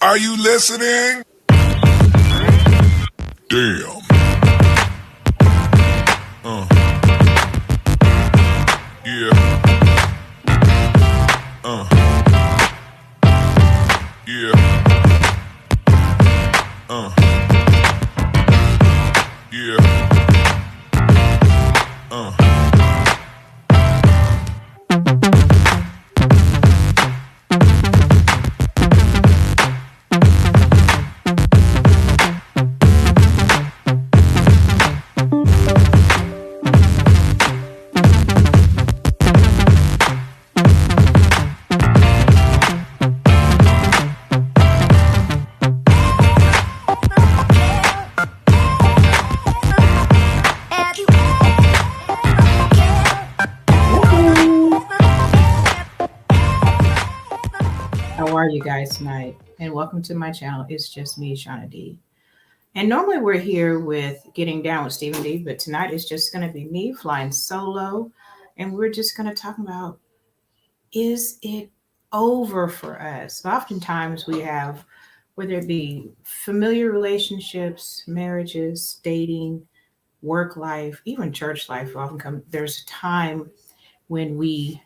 Are you listening? Damn. Yeah. Yeah. Yeah. How are you guys tonight? And welcome to my channel. It's just me, Shauna D. And normally we're here with Getting Down with Stephen D, but tonight it's just going to be me flying solo. And we're just going to talk about, is it over for us? Oftentimes we have, whether it be familiar relationships, marriages, dating, work life, even church life, there's a time when we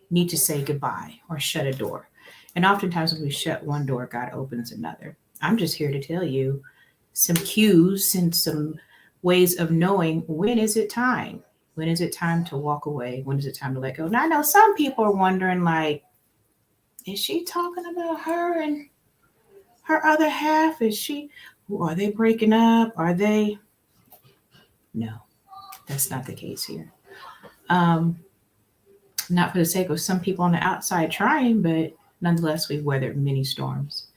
need to say goodbye or shut a door. And oftentimes when we shut one door, God opens another. I'm just here to tell you some cues and some ways of knowing when is it time? When is it time to walk away? When is it time to let go? Now I know some people are wondering, like, is she talking about her and her other half? Are they breaking up? Are they? No, that's not the case here. Um, Not for the sake of some people on the outside trying, but nonetheless, we've weathered many storms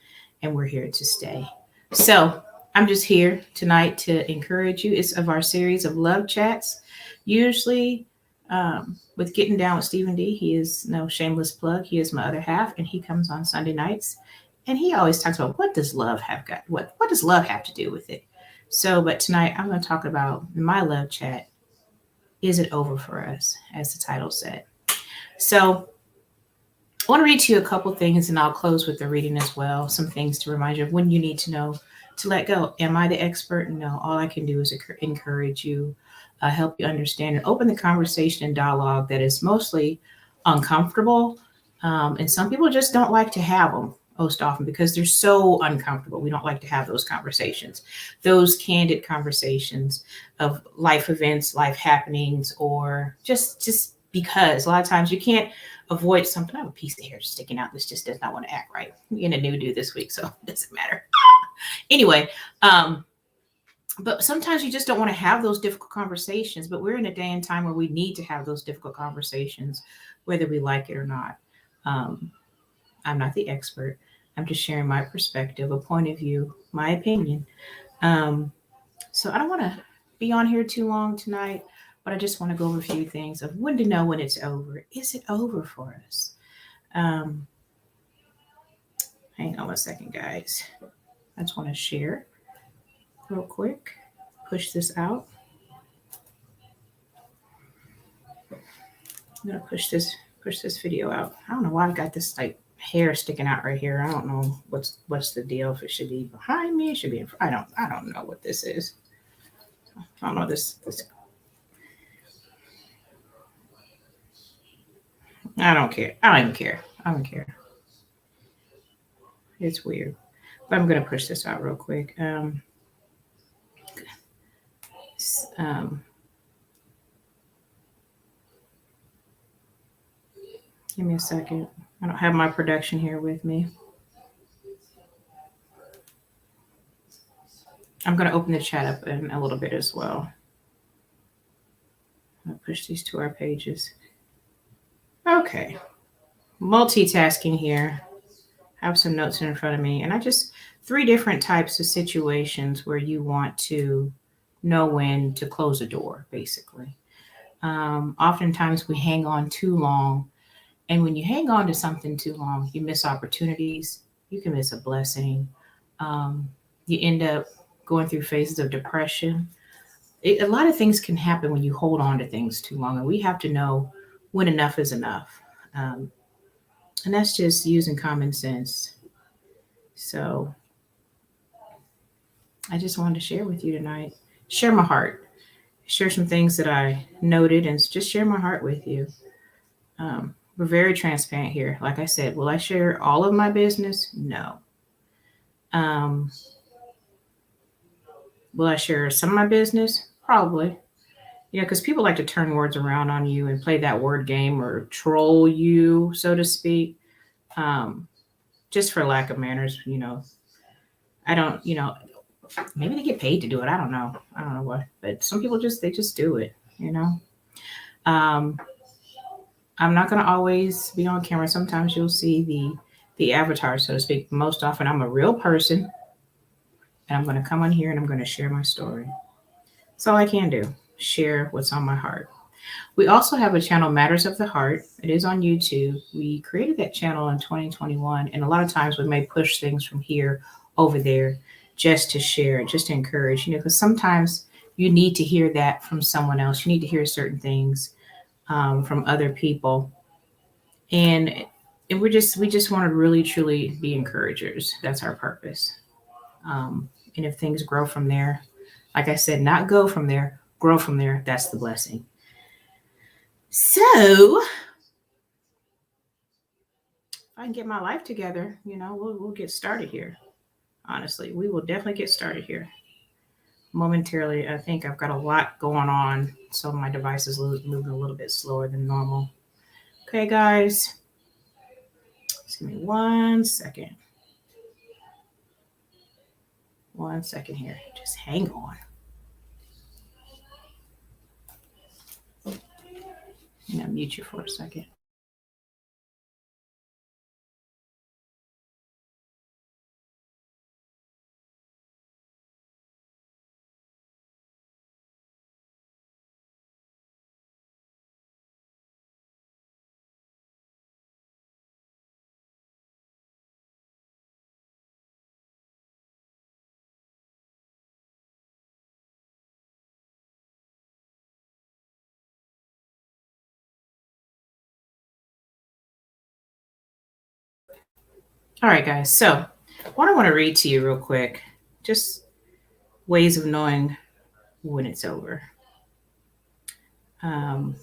and we're here to stay. So I'm just here tonight to encourage you. It's of our series of love chats, usually with Getting Down with Stephen D. He is no shameless plug. He is my other half, and he comes on Sunday nights. And he always talks about what does love have got what does love have to do with it. So, but tonight I'm going to talk about my love chat. Is it over for us, as the title said? So I want to read to you a couple things and I'll close with the reading as well. Some things to remind you of when you need to know to let go. Am I the expert? No. All I can do is encourage you, help you understand, and open the conversation and dialogue that is mostly uncomfortable. And some people just don't like to have them most often because they're so uncomfortable. We don't like to have those conversations, those candid conversations of life events, life happenings, or just because a lot of times you can't avoid something. I have a piece of hair sticking out. This just does not want to act right. I'm in a new do this week, so it doesn't matter. Anyway, but sometimes you just don't want to have those difficult conversations. But we're in a day and time where we need to have those difficult conversations, whether we like it or not. Um, I'm not the expert. I'm just sharing my perspective, a point of view, my opinion. Um, so I don't want to be on here too long tonight, but I just want to go over a few things of when to know when it's over. Is it over for us? Um, Hang on a second, guys. I just want to share real quick. Push this out. I'm gonna push this video out. I don't know why I got this like hair sticking out right here. I don't know what's the deal. If it should be behind me, it should be in front. I don't know what this is. I don't know this. I don't care. I don't even care. I don't care. It's weird. But I'm gonna push this out real quick. Um, Give me a second. I don't have my production here with me. I'm going to open the chat up in a little bit as well. I'll push these to our pages. Okay. Multitasking here. I have some notes in front of me. And I just, 3 different types of situations where you want to know when to close a door, basically. Oftentimes we hang on too long. And when you hang on to something too long, you miss opportunities. You can miss a blessing. You end up going through phases of depression. A lot of things can happen when you hold on to things too long, and we have to know when enough is enough. Um, And that's just using common sense. So I just wanted to share with you tonight, share my heart, share some things that I noted, and just share my heart with you. We're very transparent here. Like I said, will I share all of my business? No. Um, will I share some of my business? Probably. Because people like to turn words around on you and play that word game or troll you, so to speak, um, just for lack of manners. I don't, maybe they get paid to do it. I don't know. I don't know what, but some people they just do it, Um, I'm not going to always be on camera. Sometimes you'll see the avatar, so to speak. Most often, I'm a real person, and I'm going to come on here and I'm going to share my story. That's all I can do. Share what's on my heart. We also have a channel, Matters of the Heart. It is on YouTube. We created that channel in 2021, and a lot of times we may push things from here over there just to share, just to encourage, because sometimes you need to hear that from someone else. You need to hear certain things from other people, and we just want to really truly be encouragers. That's our purpose. And if things grow from there, like I said, not go from there, grow from there. That's the blessing. So if I can get my life together, we'll get started here. Honestly, we will definitely get started here momentarily. I think I've got a lot going on, so my device is moving a little bit slower than normal. Okay, guys, just give me 1 second. 1 second here. Just hang on. I'm gonna mute you for a second. All right, guys. So, what I want to read to you real quick, just ways of knowing when it's over. Um,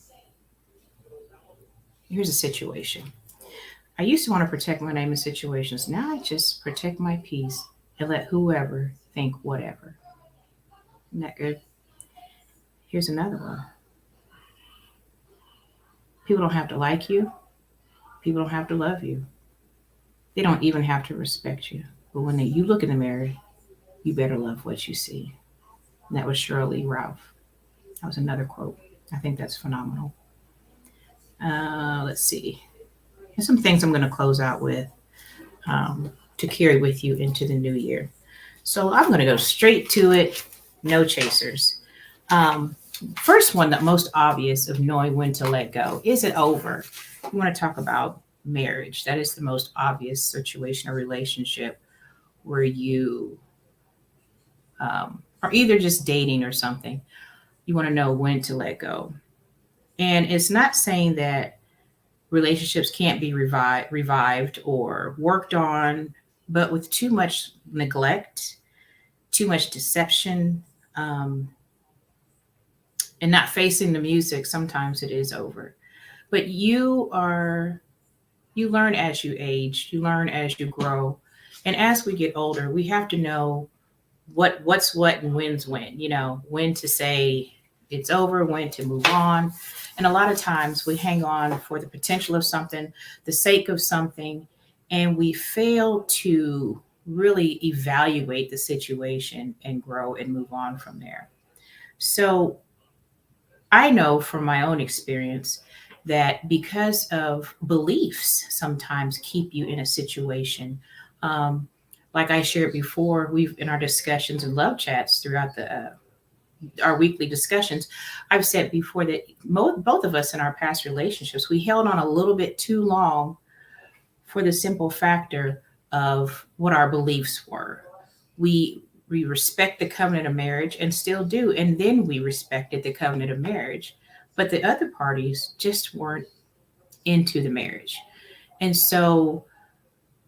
Here's a situation. I used to want to protect my name in situations. Now I just protect my peace and let whoever think whatever. Isn't that good? Here's another one. People don't have to like you. People don't have to love you. They don't even have to respect you. But when you look in the mirror, you better love what you see. And that was Shirley Ralph. That was another quote. I think that's phenomenal. Let's see. Here's some things I'm going to close out with to carry with you into the new year. So I'm going to go straight to it. No chasers. First one, the most obvious of knowing when to let go. Is it over? You want to talk about marriage. That is the most obvious situation or relationship where you are either just dating or something. You want to know when to let go. And it's not saying that relationships can't be revived or worked on, but with too much neglect, too much deception, and not facing the music, sometimes it is over. But you learn as you age, you learn as you grow. And as we get older, we have to know what's what and when's when, when to say it's over, when to move on. And a lot of times we hang on for the potential of something, the sake of something, and we fail to really evaluate the situation and grow and move on from there. So I know from my own experience that because of beliefs sometimes keep you in a situation. Um, like I shared before, we've in our discussions and love chats throughout our weekly discussions, I've said before that both of us in our past relationships, we held on a little bit too long for the simple factor of what our beliefs were. We respect the covenant of marriage and still do, and then we respected the covenant of marriage, but the other parties just weren't into the marriage. And so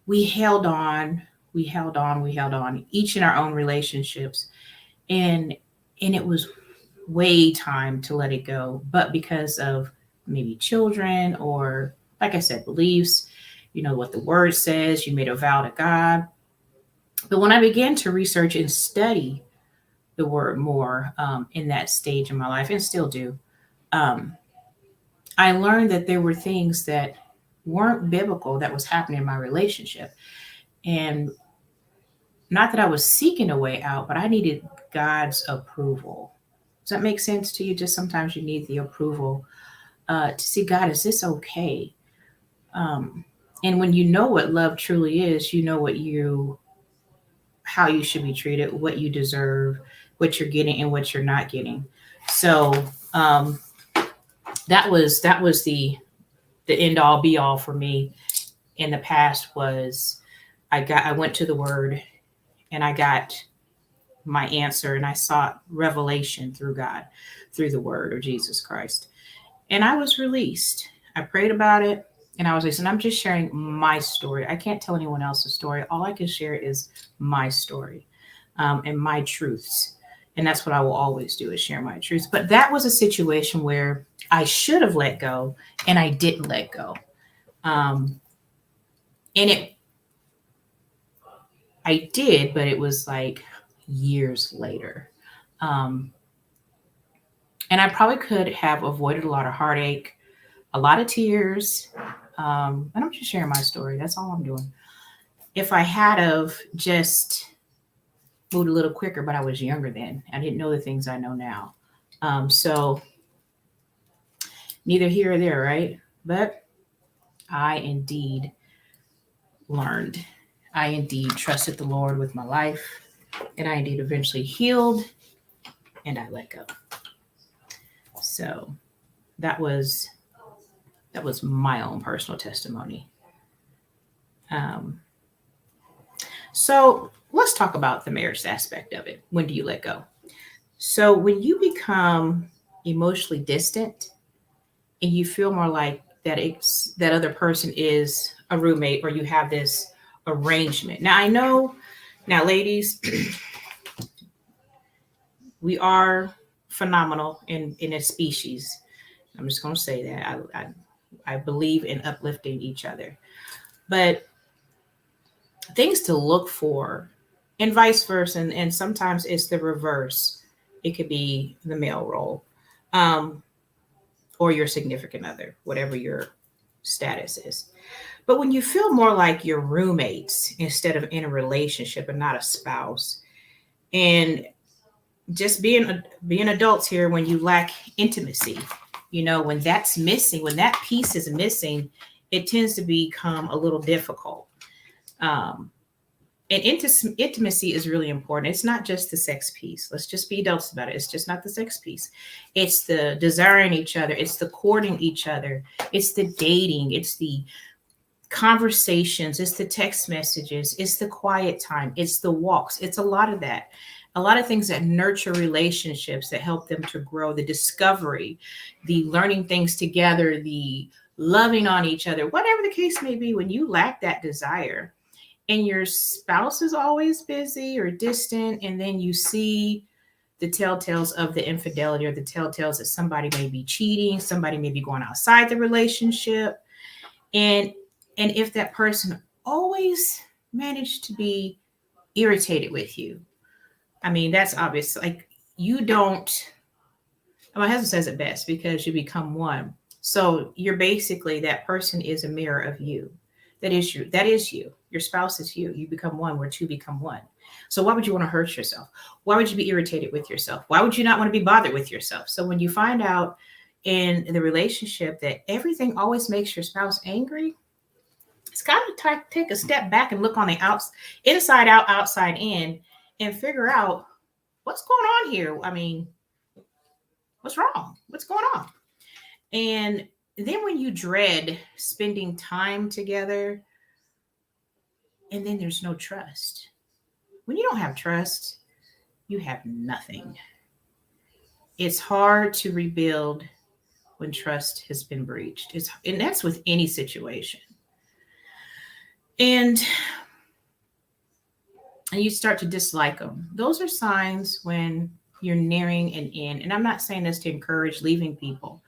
we held on, we held on, each in our own relationships. And it was way time to let it go. But because of maybe children or, like I said, beliefs, you know what the word says, you made a vow to God. But when I began to research and study the word more in that stage of my life, and still do, um, I learned that there were things that weren't biblical that was happening in my relationship. And not that I was seeking a way out, but I needed God's approval. Does that make sense to you? Just sometimes you need the approval to see, God, is this okay? Um, and when you know what love truly is, you know how you should be treated, what you deserve, what you're getting, and what you're not getting. So um, that was the end all be all for me in the past. Was I went to the Word and I got my answer, and I sought revelation through God, through the Word of Jesus Christ, and I was released. I prayed about it, and I was like, and I'm just sharing my story. I can't tell anyone else's story. All I can share is my story and my truths. And that's what I will always do, is share my truths. But that was a situation where I should have let go and I didn't let go. Um, and I did, but it was like years later. Um, and I probably could have avoided a lot of heartache, a lot of tears. And I'm just sharing my story. That's all I'm doing. If I had of just moved a little quicker, but I was younger then. I didn't know the things I know now. So neither here or there, right? But I indeed learned. I indeed trusted the Lord with my life, and I indeed eventually healed, and I let go. So that was my own personal testimony. Um, so let's talk about the marriage aspect of it. When do you let go? So when you become emotionally distant and you feel more like that other person is a roommate, or you have this arrangement. Now I know, now ladies, we are phenomenal in a species. I'm just going to say that I believe in uplifting each other, but things to look for, and vice versa, and sometimes it's the reverse. It could be the male role, um, or your significant other, whatever your status is. But when you feel more like your roommates instead of in a relationship and not a spouse, and just being adults here, when you lack intimacy, when that's missing, when that piece is missing, it tends to become a little difficult. Um, and intimacy is really important. It's not just the sex piece. Let's just be adults about it. It's just not the sex piece. It's the desiring each other. It's the courting each other. It's the dating. It's the conversations. It's the text messages. It's the quiet time. It's the walks. It's a lot of that. A lot of things that nurture relationships, that help them to grow, the discovery, the learning things together, the loving on each other, whatever the case may be. When you lack that desire, and your spouse is always busy or distant, and then you see the telltales of the infidelity, or the telltales that somebody may be cheating, somebody may be going outside the relationship, and if that person always managed to be irritated with you, I mean, that's obvious. Like, you don't, my husband says it best, because you become one. So you're basically, that person is a mirror of you. That is you. That is you. Your spouse is you. You become one, where two become one. So why would you want to hurt yourself? Why would you be irritated with yourself? Why would you not want to be bothered with yourself? So when you find out in the relationship that everything always makes your spouse angry, it's got to take a step back and look on the inside out, outside in, and figure out what's going on here. I mean, what's wrong? What's going on? And then when you dread spending time together, and then there's no trust. When you don't have trust, you have nothing. It's hard to rebuild when trust has been breached. And that's with any situation. And you start to dislike them. Those are signs when you're nearing an end. And I'm not saying this to encourage leaving people,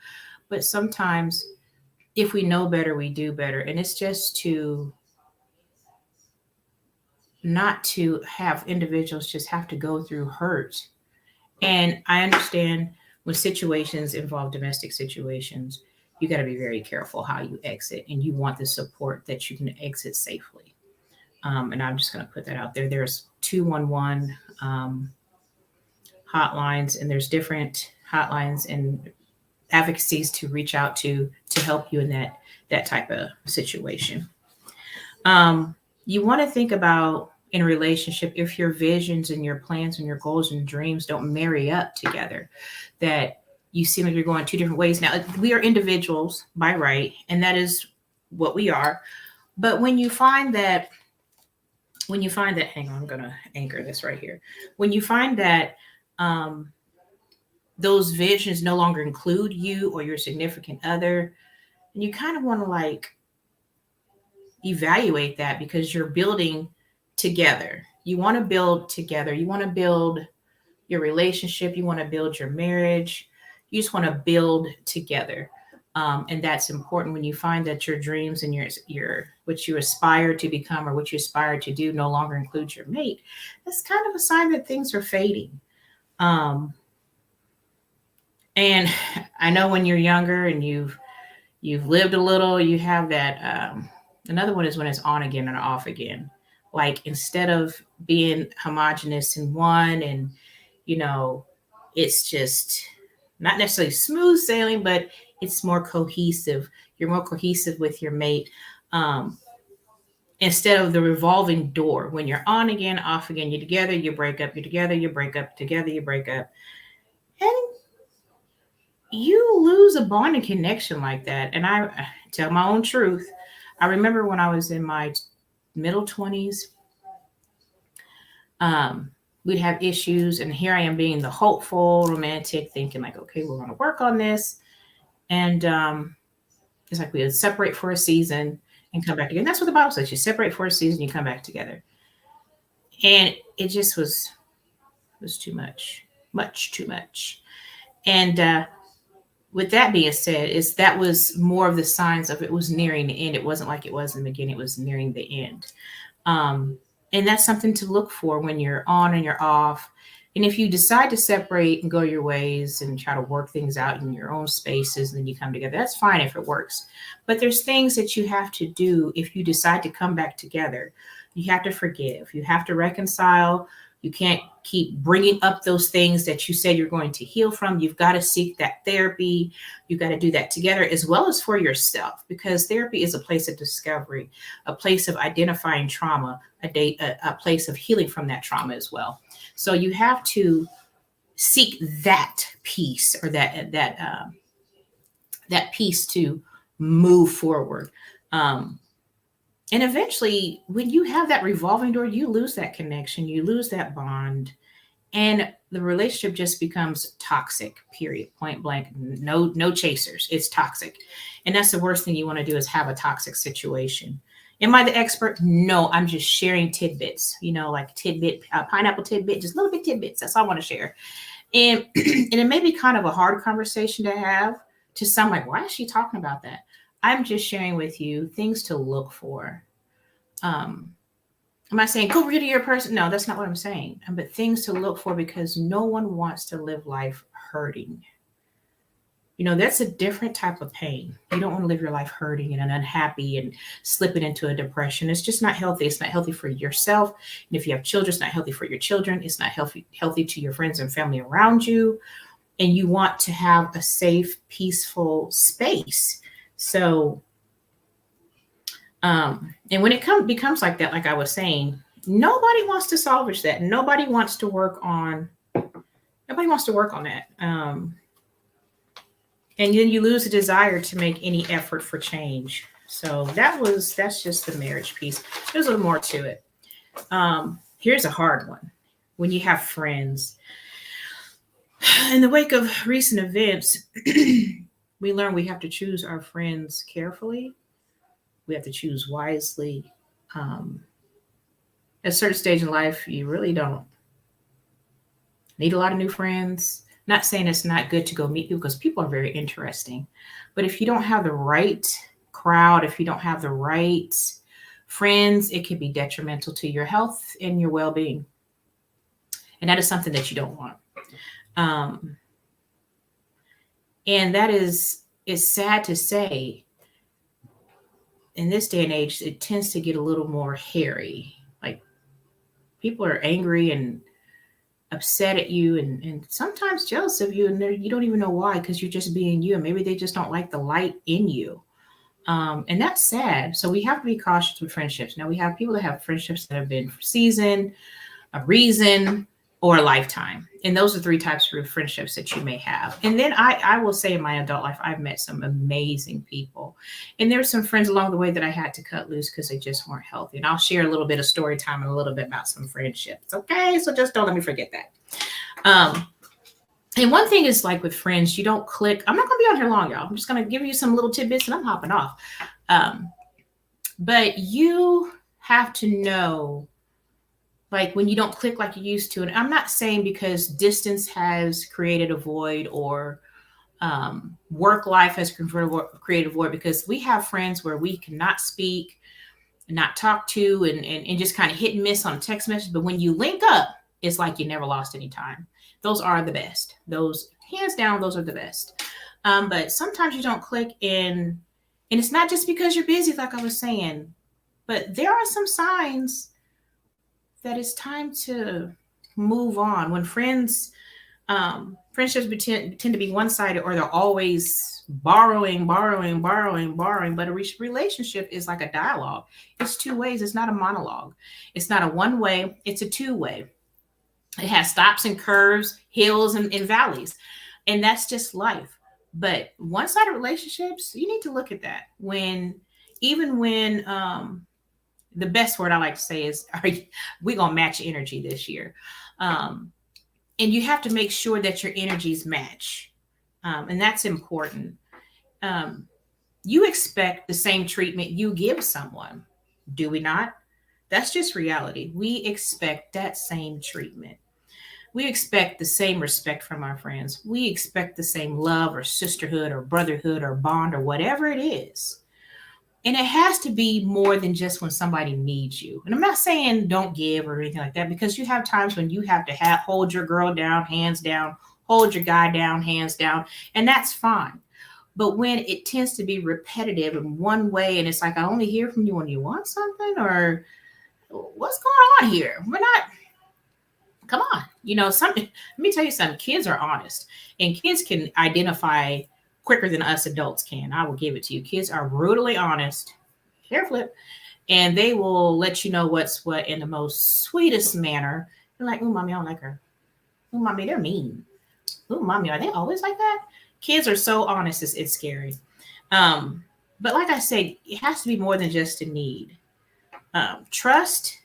but sometimes if we know better, we do better. And it's just to not to have individuals just have to go through hurt. And I understand when situations involve domestic situations, you got to be very careful how you exit, and you want the support that you can exit safely. And I'm just going to put that out there. There's 211 hotlines, and there's different hotlines and advocacies to reach out to help you in that type of situation. You want to think about in a relationship, if your visions and your plans and your goals and dreams don't marry up together, that you seem like you're going two different ways. Now, we are individuals by right, and that is what we are. But when you find that, hang on, I'm going to anchor this right here. When you find that those visions no longer include you or your significant other, and you kind of want to like evaluate that, because you're building together. You want to build together. You want to build your relationship. You want to build your marriage. You just want to build together. And that's important when you find that your dreams and your what you aspire to become or what you aspire to do no longer includes your mate. That's kind of a sign that things are fading. And I know when you're younger and you've lived a little, you have that. Another one is when it's on again and off again. Like instead of being homogenous in one, and it's just not necessarily smooth sailing, but it's more cohesive. You're more cohesive with your mate. Instead of the revolving door, when you're on again, off again, you're together, you break up, you're together, you break up, together, you break up. And you lose a bonding connection like that. And I tell my own truth. I remember when I was in my middle 20s, we'd have issues, and here I am being the hopeful, romantic, thinking like, okay, we're going to work on this. And it's like we would separate for a season and come back again. That's what the Bible says. You separate for a season, you come back together. And it just was too much too much. And with that being said, that was more of the signs of it was nearing the end. It wasn't like it was in the beginning. It was nearing the end. And that's something to look for when you're on and you're off. And if you decide to separate and go your ways and try to work things out in your own spaces, and then you come together, that's fine if it works. But there's things that you have to do if you decide to come back together. You have to forgive. You have to reconcile. You can't keep bringing up those things that you said you're going to heal from. You've got to seek that therapy. You've got to do that together, as well as for yourself, because therapy is a place of discovery, a place of identifying trauma, a place of healing from that trauma as well. So you have to seek that peace, or that peace to move forward. And eventually, when you have that revolving door, you lose that connection, you lose that bond, and the relationship just becomes toxic, period, point blank. No chasers. It's toxic. And that's the worst thing you want to do, is have a toxic situation. Am I the expert? No, I'm just sharing tidbits, like pineapple tidbit, just little bit tidbits. That's all I want to share. And it may be kind of a hard conversation to have to some, like, why is she talking about that? I'm just sharing with you things to look for. Am I saying go rid of your person? No, that's not what I'm saying. But things to look for, because no one wants to live life hurting. That's a different type of pain. You don't want to live your life hurting and unhappy and slipping into a depression. It's just not healthy. It's not healthy for yourself. And if you have children, it's not healthy for your children. It's not healthy to your friends and family around you. And you want to have a safe, peaceful space. So, and when it becomes like that, like I was saying, nobody wants to salvage that. Nobody wants to work on that. And then you lose the desire to make any effort for change. So that's just the marriage piece. There's a little more to it. Here's a hard one. When you have friends, in the wake of recent events, we learn we have to choose our friends carefully. We have to choose wisely. Um, at a certain stage in life, you really don't need a lot of new friends. Not saying it's not good to go meet people because people are very interesting. But if you don't have the right crowd, if you don't have the right friends, it can be detrimental to your health and your well being. And that is something that you don't want. Um, and that is, it's sad to say, in this day and age, it tends to get a little more hairy. Like people are angry and upset at you and sometimes jealous of you, and you don't even know why because you're just being you, and maybe they just don't like the light in you. And that's sad. So we have to be cautious with friendships. Now we have people that have friendships that have been for season, a reason, or a lifetime. And those are three types of friendships that you may have. And then I will say in my adult life, I've met some amazing people. And there's some friends along the way that I had to cut loose because they just weren't healthy. And I'll share a little bit of story time and a little bit about some friendships. Okay. So just don't let me forget that. And one thing is like with friends, you don't click. I'm not going to be on here long, y'all. I'm just going to give you some little tidbits and I'm hopping off. But you have to know, like when you don't click like you used to. And I'm not saying because distance has created a void or work life has created a void, because we have friends where we cannot speak, not talk to, and just kind of hit and miss on a text message. But when you link up, it's like you never lost any time. Those are the best. Those, hands down, those are the best. But sometimes you don't click in, and it's not just because you're busy, like I was saying, but there are some signs that it's time to move on. When friendships tend to be one-sided, or they're always borrowing. But a relationship is like a dialogue. It's two ways. It's not a monologue. It's not a one-way. It's a two-way. It has stops and curves, hills and valleys. And that's just life. But one-sided relationships, you need to look at that. Even when the best word I like to say is, we going to match energy this year. And you have to make sure that your energies match. And that's important. You expect the same treatment you give someone. Do we not? That's just reality. We expect that same treatment. We expect the same respect from our friends. We expect the same love or sisterhood or brotherhood or bond or whatever it is. And it has to be more than just when somebody needs you. And I'm not saying don't give or anything like that, because you have times when you have to hold your girl down, hands down, hold your guy down, hands down, and that's fine. But when it tends to be repetitive in one way, and it's like, I only hear from you when you want something, or what's going on here? We're not, come on. Let me tell you something. Kids are honest, and kids can identify quicker than us adults can. I will give it to you. Kids are brutally honest, hair flip, and they will let you know what's what in the most sweetest manner. They're like, "Oh, mommy, I don't like her. Oh, mommy, they're mean. Oh, mommy, are they always like that?" Kids are so honest, it's scary. But like I said, it has to be more than just a need. Trust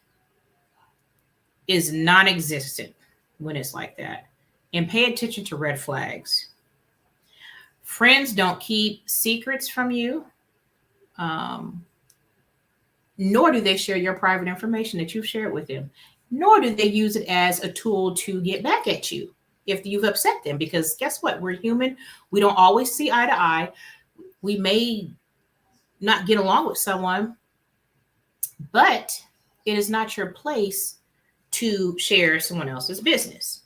is non-existent when it's like that. And pay attention to red flags. Friends don't keep secrets from you, nor do they share your private information that you've shared with them, nor do they use it as a tool to get back at you if you've upset them. Because guess what? We're human. We don't always see eye to eye. We may not get along with someone, but it is not your place to share someone else's business.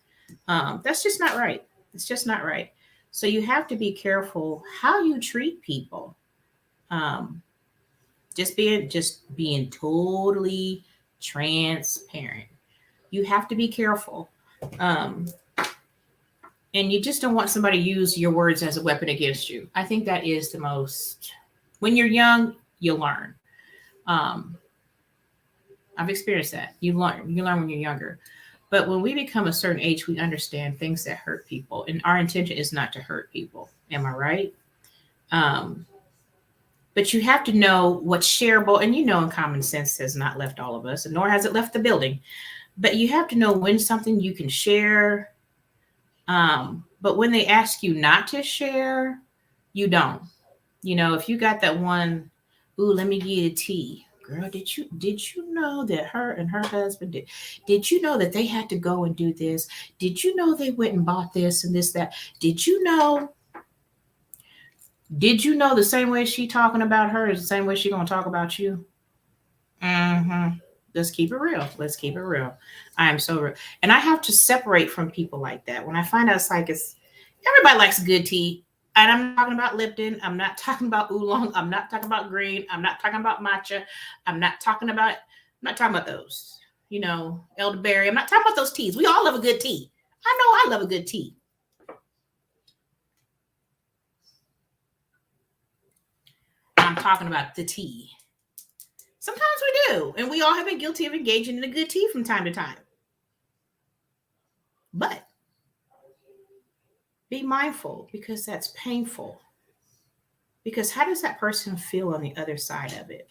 That's just not right. It's just not right. So you have to be careful how you treat people. Just being totally transparent. You have to be careful. And you just don't want somebody to use your words as a weapon against you. I think that is the most, when you're young, you learn. I've experienced that. You learn when you're younger. But when we become a certain age, we understand things that hurt people. And our intention is not to hurt people. Am I right? But you have to know what's shareable. And and common sense has not left all of us, nor has it left the building. But you have to know when something you can share. But when they ask you not to share, you don't. If you got that one, ooh, let me get a tea. girl, did you know that her and her husband did you know that they had to go and do this? Did you know they went and bought this and this, that? Did you know? Did you know the same way she talking about her is the same way she gonna talk about you? Mm-hmm. Let's keep it real. Let's keep it real. I am so real. And I have to separate from people like that. When I find out it's everybody likes good tea. And I'm not talking about Lipton. I'm not talking about oolong. I'm not talking about green. I'm not talking about matcha. I'm not talking about those. Elderberry. I'm not talking about those teas. We all love a good tea. I know I love a good tea. I'm talking about the tea. Sometimes we do. And we all have been guilty of engaging in a good tea from time to time. But be mindful, because that's painful. Because how does that person feel on the other side of it?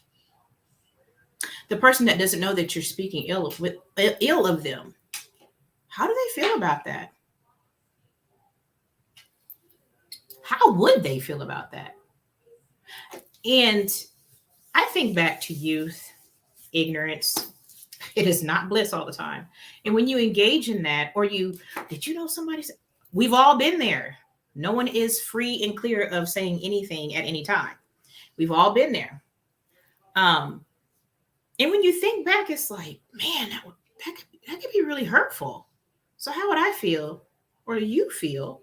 The person that doesn't know that you're speaking ill of them, how do they feel about that? How would they feel about that? And I think back to youth, ignorance. It is not bliss all the time. And when you engage in that, or did you know somebody said, we've all been there. No one is free and clear of saying anything at any time. We've all been there. And when you think back, it's like, man, that could be really hurtful. So how would I feel, or you feel,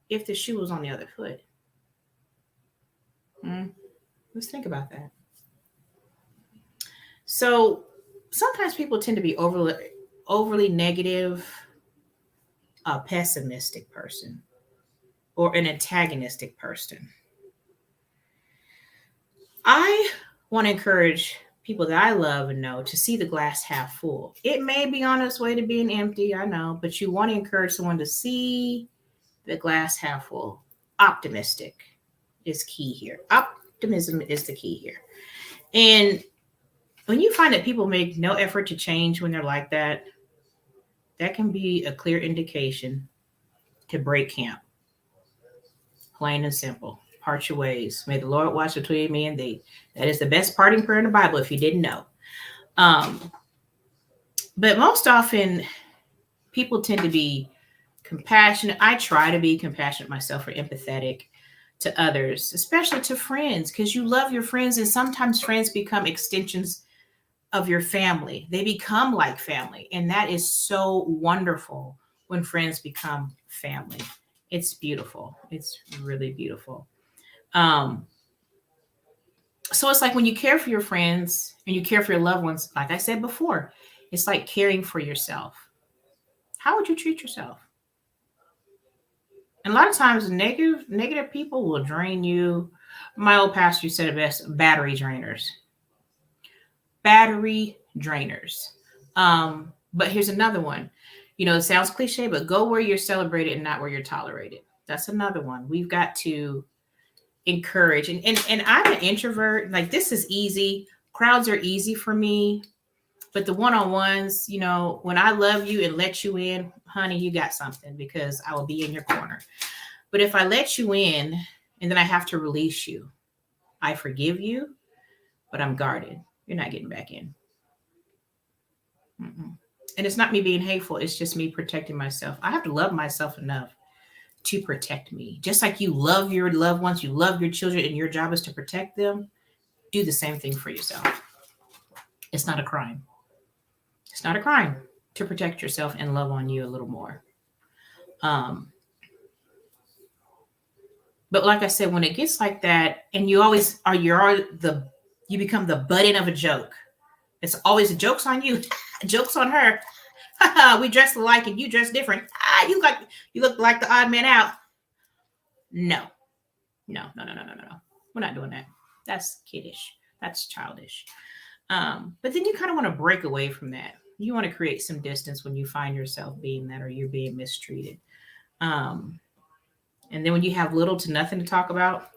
if the shoe was on the other foot? Let's think about that. So sometimes people tend to be overly negative, a pessimistic person, or an antagonistic person. I want to encourage people that I love and know to see the glass half full. It may be on its way to being empty, I know, but you want to encourage someone to see the glass half full. Optimistic is key here. Optimism is the key here. And when you find that people make no effort to change when they're like that, that can be a clear indication to break camp. Plain and simple. Part your ways. May the Lord watch between me and thee. That is the best parting prayer in the Bible, if you didn't know. But most often, people tend to be compassionate. I try to be compassionate myself, or empathetic to others, especially to friends, because you love your friends, and sometimes friends become extensions of your family. They become like family, and that is so wonderful when friends become family. It's beautiful. It's really beautiful. So it's like when you care for your friends and you care for your loved ones, like I said before, it's like caring for yourself. How would you treat yourself? And a lot of times negative people will drain you. My old pastor said it best: battery drainers. Battery drainers. But here's another one. It sounds cliche, but go where you're celebrated and not where you're tolerated. That's another one. We've got to encourage. And I'm an introvert. Like, this is easy. Crowds are easy for me. But the one-on-ones, when I love you and let you in, honey, you got something, because I will be in your corner. But if I let you in and then I have to release you, I forgive you, but I'm guarded. You're not getting back in. And it's not me being hateful. It's just me protecting myself. I have to love myself enough to protect me. Just like you love your loved ones, you love your children, and your job is to protect them. Do the same thing for yourself. It's not a crime. It's not a crime to protect yourself and love on you a little more. But like I said, when it gets like that, and you become the butt end of a joke. It's always joke's on you, joke's on her. We dress alike and you dress different. You look like the odd man out. No. We're not doing that. That's kiddish. That's childish. But then you kind of want to break away from that. You want to create some distance when you find yourself being that, or you're being mistreated. And then when you have little to nothing to talk about,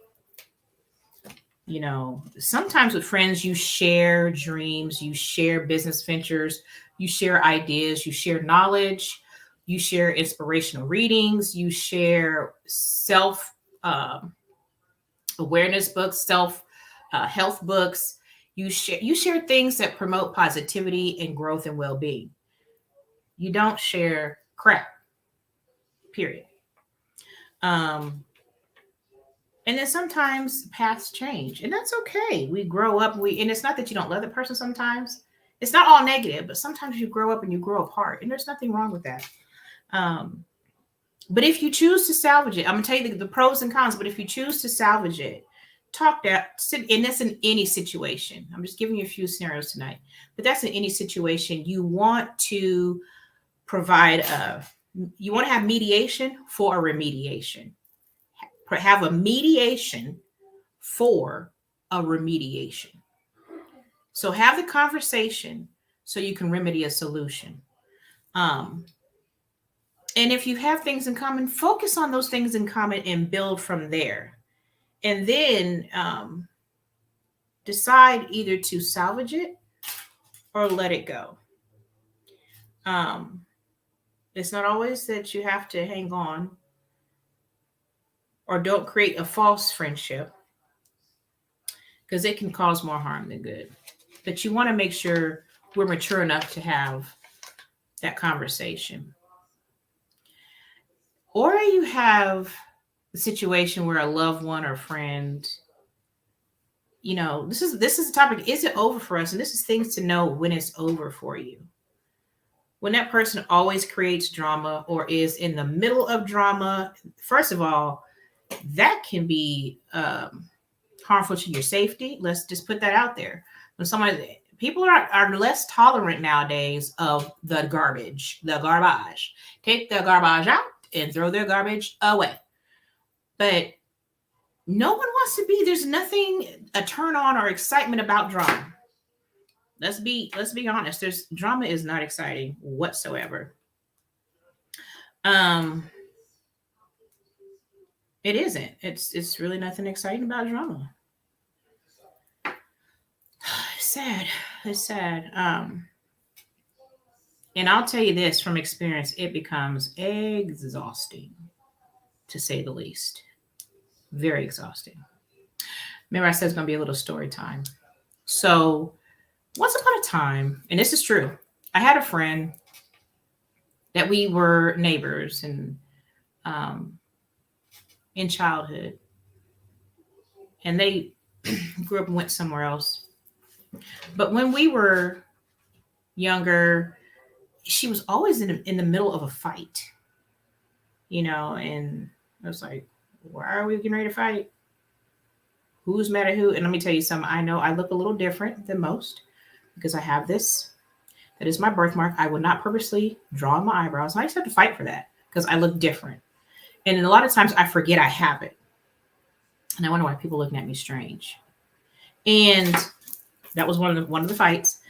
sometimes with friends, you share dreams, you share business ventures, you share ideas, you share knowledge, you share inspirational readings, you share self awareness books, self health books. You share things that promote positivity and growth and well-being. You don't share crap, period. Um, and then sometimes paths change, and that's okay. We grow up, and it's not that you don't love the person sometimes. It's not all negative, but sometimes you grow up and you grow apart, and there's nothing wrong with that. Um, but if you choose to salvage it, I'm gonna tell you the pros and cons, but if you choose to salvage it, talk that, and that's in any situation. I'm just giving you a few scenarios tonight, but that's in any situation. You want to provide you want to have mediation for a remediation. Have a mediation for a remediation. So have the conversation so you can remedy a solution. Um, and if you have things in common, focus on those things in common and build from there. And then decide either to salvage it or let it go. It's not always that you have to hang on, or don't create a false friendship, because it can cause more harm than good. But you want to make sure we're mature enough to have that conversation. Or you have the situation where a loved one or friend, this is the topic. Is it over for us? And this is things to know when it's over for you. When that person always creates drama or is in the middle of drama, first of all, that can be harmful to your safety. Let's just put that out there. When people are less tolerant nowadays of the garbage. Take the garbage out and throw their garbage away. But no one wants to be, there's nothing a turn on or excitement about drama. Let's be honest. Drama is not exciting whatsoever. It isn't. It's really nothing exciting about drama. It's sad. It's sad. And I'll tell you this from experience, it becomes exhausting, to say the least. Very exhausting. Remember, I said it's going to be a little story time. So, once upon a time, and this is true, I had a friend that we were neighbors and in childhood, and they grew up and went somewhere else. But when we were younger, she was always in the middle of a fight, and I was like, why are we getting ready to fight? Who's mad at who? And let me tell you something. I know I look a little different than most because I have this. That is my birthmark. I would not purposely draw my eyebrows. I just have to fight for that because I look different. And a lot of times I forget I have it. And I wonder why people are looking at me strange. And that was one of the fights.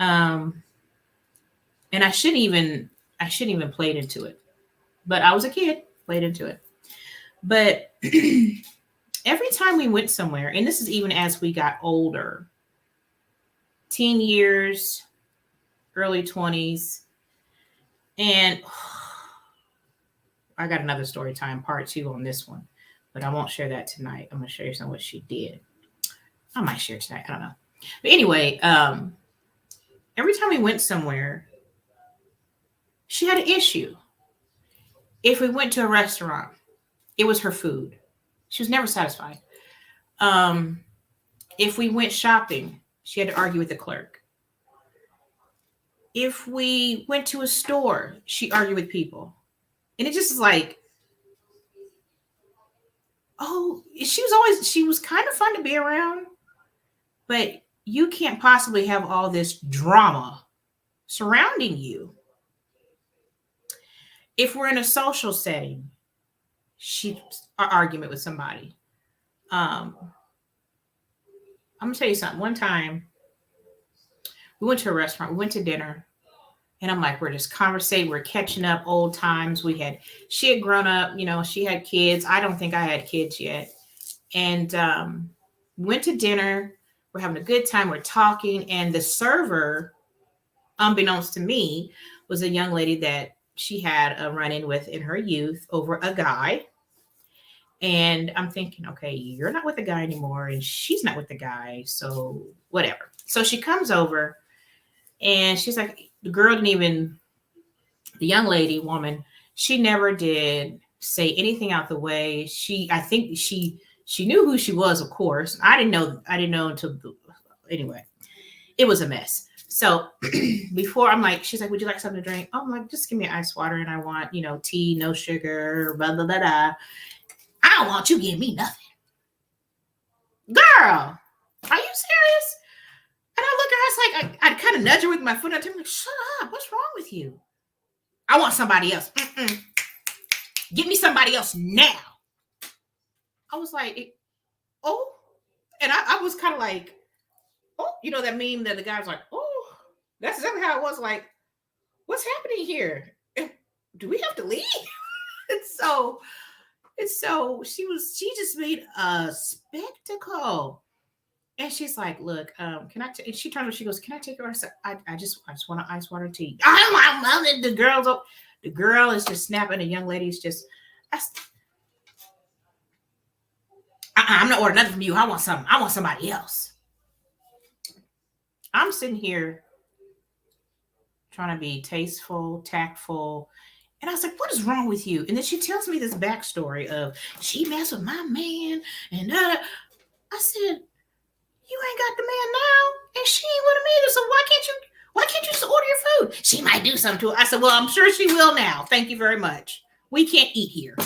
And I shouldn't even played into it. But I was a kid, played into it. But every time we went somewhere, and this is even as we got older, teen years, early 20s, and I got another story time, part 2 on this one, but I won't share that tonight. I'm going to show you some of what she did. I might share tonight. I don't know. But anyway, every time we went somewhere, she had an issue. If we went to a restaurant, it was her food. She was never satisfied. If we went shopping, she had to argue with the clerk. If we went to a store, she argued with people. And it just is like, she was kind of fun to be around, but you can't possibly have all this drama surrounding you. If we're in a social setting, an argument with somebody. I'm gonna tell you something. One time, we went to a restaurant. We went to dinner, and I'm like, we're just conversating. We're catching up, old times. She had grown up. She had kids. I don't think I had kids yet. And went to dinner. We're having a good time. We're talking, and the server, unbeknownst to me, was a young lady that she had a run-in with in her youth over a guy. And I'm thinking, okay, you're not with the guy anymore, and she's not with the guy, so whatever. So she comes over, and she's like, the girl didn't even, the young lady, woman, she never did say anything out the way. I think she knew who she was, of course. I didn't know until anyway. It was a mess. So before I'm like, she's like, would you like something to drink? Oh, I'm like, just give me ice water, and I want, tea, no sugar, blah blah blah blah. I don't want you to give me nothing. Girl, are you serious? And I look at her, it's like I kind of nudge her with my foot. I'm like, shut up. What's wrong with you? I want somebody else. Give me somebody else now. I was like, oh. And I was kind of like, oh, that meme that the guy was like, oh, that's exactly how it was. Like, what's happening here? Do we have to leave? and so she just made a spectacle. And she's like, look, can I? And she turned and she goes, can I take her? I said, I just want an ice water tea. The girl is just snapping. The young lady's just, I'm not ordering nothing from you. I want somebody else. I'm sitting here trying to be tasteful, tactful. And I was like, what is wrong with you? And then she tells me this backstory of she messed with my man. And I said, you ain't got the man now, and she ain't with him either. So why can't you just order your food? She might do something to it. I said, well, I'm sure she will now. Thank you very much. We can't eat here.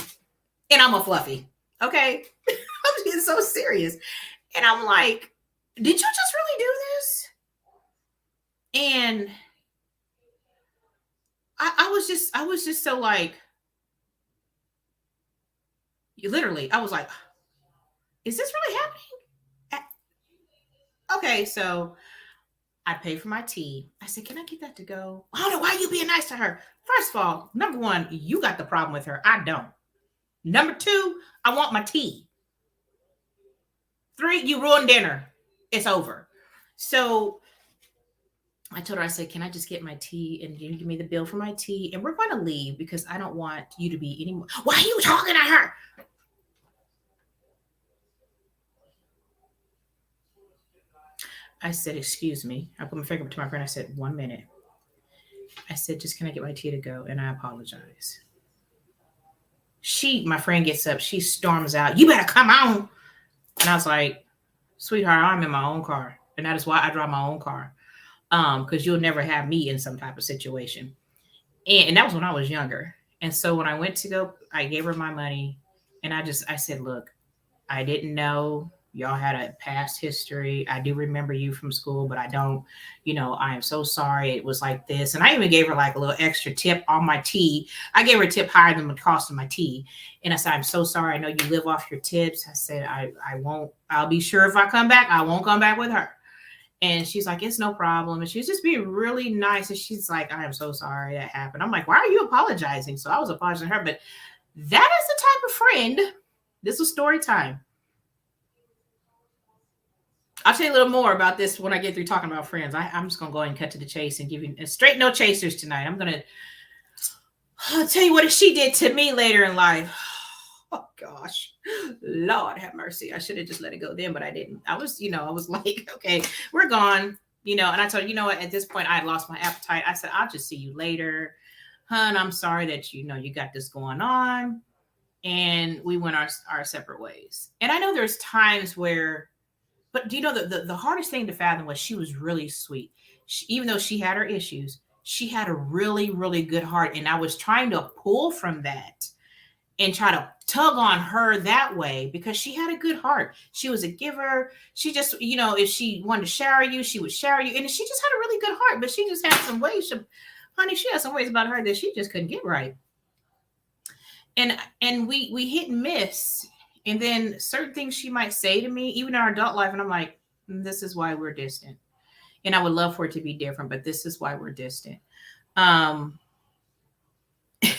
And I'm a fluffy. Okay. I'm getting so serious. And I'm like, did you just really do this? And I was just so like, literally, I was like, is this really happening? Okay, so I paid for my tea. I said, can I get that to go? I don't know why you being nice to her. First of all, number one, you got the problem with her. I don't. Number two, I want my tea. 3, you ruined dinner. It's over. So I told her, I said, can I just get my tea and you give me the bill for my tea? And we're going to leave because I don't want you to be anymore. Why are you talking to her? I said, excuse me. I put my finger up to my friend. I said, 1 minute. I said, just can I get my tea to go? And I apologize. My friend gets up. She storms out. You better come on. And I was like, sweetheart, I'm in my own car. And that is why I drive my own car. Because you'll never have me in some type of situation. And that was when I was younger. And so when I went to go, I gave her my money. And I said, look, I didn't know y'all had a past history. I do remember you from school, but I don't, I am so sorry it was like this. And I even gave her like a little extra tip on my tea. I gave her a tip higher than the cost of my tea. And I said, I'm so sorry. I know you live off your tips. I said, I won't, I'll be sure if I come back, I won't come back with her. And she's like, it's no problem. And she's just being really nice. And she's like, I am so sorry that happened. I'm like, why are you apologizing? So I was apologizing to her, but that is the type of friend. This was story time. I'll tell you a little more about this when I get through talking about friends. I'm just going to go ahead and cut to the chase and give you straight no chasers tonight. I'm going to tell you what she did to me later in life. Oh, gosh. Lord have mercy. I should have just let it go then, but I didn't. I was like, okay, we're gone. And I told her, what, at this point, I had lost my appetite. I said, I'll just see you later. Hun, I'm sorry that, you got this going on. And we went our separate ways. And I know there's times where, but do you know the hardest thing to fathom was she was really sweet. Even though she had her issues, she had a really, really good heart. And I was trying to pull from that and try to tug on her that way because she had a good heart. She was a giver. She just, if she wanted to shower you, she would shower you. And she just had a really good heart, but she just had some ways. She had some ways about her that she just couldn't get right. And we hit and miss. And then certain things she might say to me, even in our adult life, and I'm like, this is why we're distant. And I would love for it to be different, but this is why we're distant. And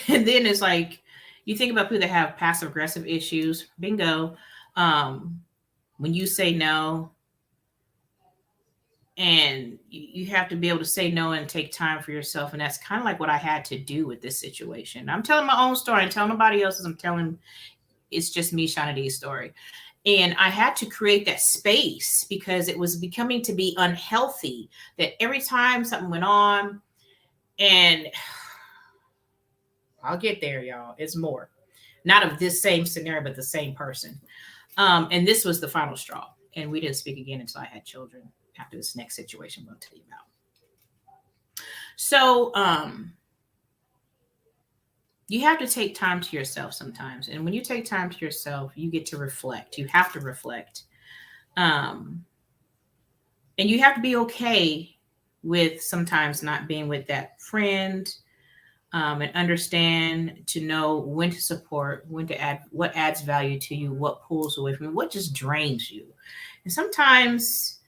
then it's like, you think about people that have passive aggressive issues, bingo. When you say no, and you have to be able to say no and take time for yourself. And that's kind of like what I had to do with this situation. I'm telling my own story. I'm telling nobody else's. I'm telling It's Just Me, Shauna D story. And I had to create that space because it was becoming to be unhealthy that every time something went on, and I'll get there, y'all. It's more. Not of this same scenario, but the same person. And this was the final straw. And we didn't speak again until I had children after this next situation I'm going to tell you about. So you have to take time to yourself sometimes. And when you take time to yourself, you get to reflect. You have to reflect. And you have to be okay with sometimes not being with that friend, and understand to know when to support, when to add, what adds value to you, what pulls away from you, what just drains you. And sometimes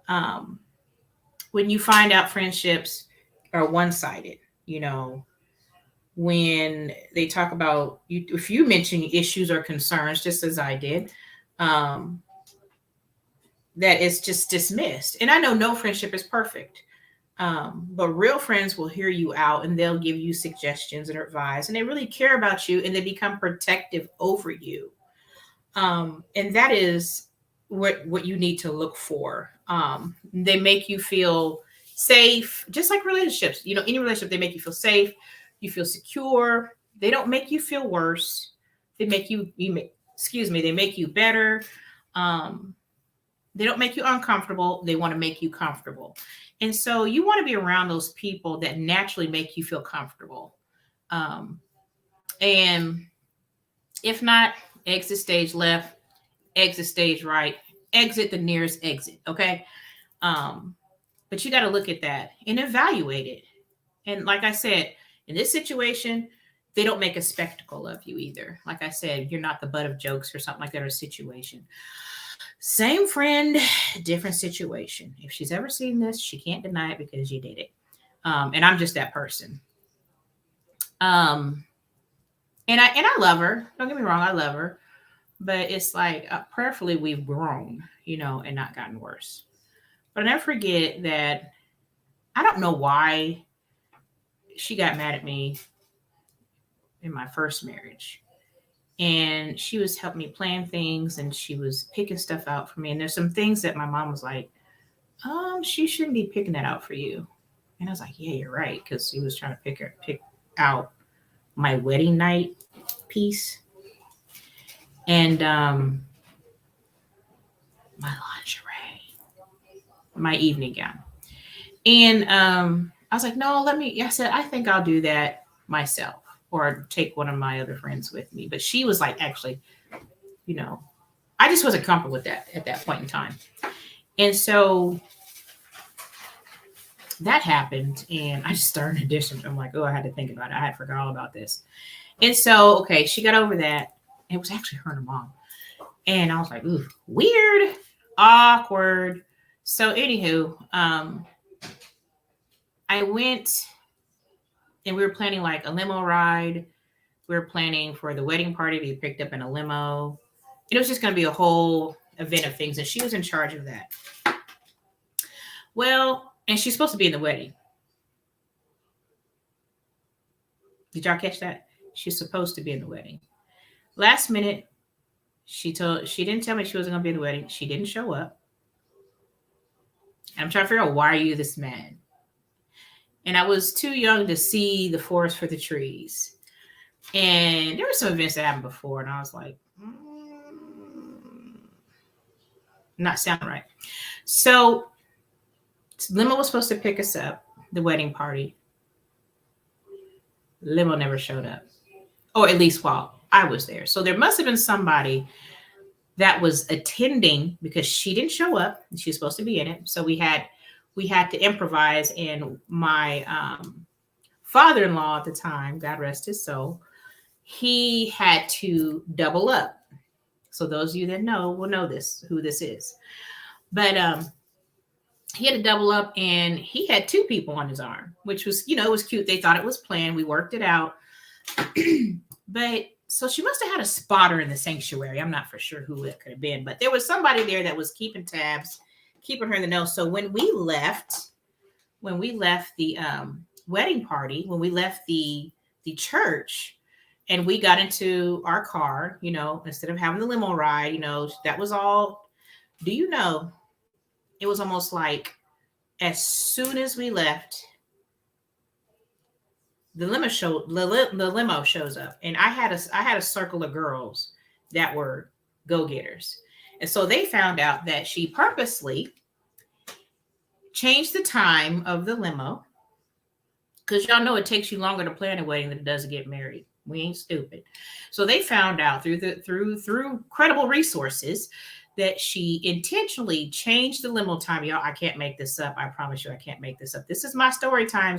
when you find out friendships are one-sided, you know, when they talk about you, if you mention issues or concerns, just as I did, that it's just dismissed. And I know no friendship is perfect. But real friends will hear you out and they'll give you suggestions and advice, and they really care about you and they become protective over you. And that is what you need to look for. They make you feel safe, just like relationships. You know, any relationship, they make you feel safe, you feel secure. They don't make you feel worse. They make they make you better. They don't make you uncomfortable. They want to make you comfortable. And so you want to be around those people that naturally make you feel comfortable. And if not, exit stage left, exit stage right, exit the nearest exit. Okay. But you got to look at that and evaluate it. And like I said, in this situation, they don't make a spectacle of you either. Like I said, you're not the butt of jokes or something like that, or a situation. Same friend, different situation. If she's ever seen this, she can't deny it because you did it. And I'm just that person. And I love her. Don't get me wrong, I love her. But it's like, prayerfully, we've grown, you know, and not gotten worse. But I never forget that I don't know why she got mad at me in my first marriage. And she was helping me plan things and she was picking stuff out for me. And there's some things that my mom was like, she shouldn't be picking that out for you. And I was like, yeah, you're right. Because she was trying to pick out my wedding night piece and my lingerie, my evening gown. And I was like, no, I said, I think I'll do that myself, or take one of my other friends with me. But she was like, actually, you know, I just wasn't comfortable with that at that point in time. And so that happened, and I just started an addition. I'm like, oh, I had to think about it. I had forgot all about this. And so, okay, she got over that. It was actually her and her mom. And I was like, ooh, weird, awkward. So anywho, I went and we were planning like a limo ride. We were planning for the wedding party to be picked up in a limo. It was just going to be a whole event of things. And she was in charge of that. Well, and she's supposed to be in the wedding. Did y'all catch that? She's supposed to be in the wedding. Last minute, she didn't tell me she wasn't going to be in the wedding. She didn't show up. I'm trying to figure out, why are you this mad? And I was too young to see the forest for the trees. And there were some events that happened before, and I was like, not sounding right. So limo was supposed to pick us up, the wedding party. Limo never showed up, or at least while I was there. So there must have been somebody that was attending, because she didn't show up. She was supposed to be in it. So we had to improvise. And my father-in-law at the time, God rest his soul, he had to double up. So those of you that know will know who this is. But he had to double up, and he had two people on his arm, which was, it was cute. They thought it was planned. We worked it out. But so she must have had a spotter in the sanctuary. I'm not for sure who it could have been, but there was somebody there that was keeping tabs, keeping her in the know. So when we left the wedding party, when we left the church, And we got into our car, instead of having the limo ride, that was all. Do you know? It was almost like as soon as we left, the limo shows up, and I had a circle of girls that were go getters, and so they found out that she purposely changed the time of the limo because y'all know it takes you longer to plan a wedding than it does to get married. We ain't stupid. So they found out through credible resources that she intentionally changed the limo time. Y'all, I can't make this up. I promise you, I can't make this up. This is my story time,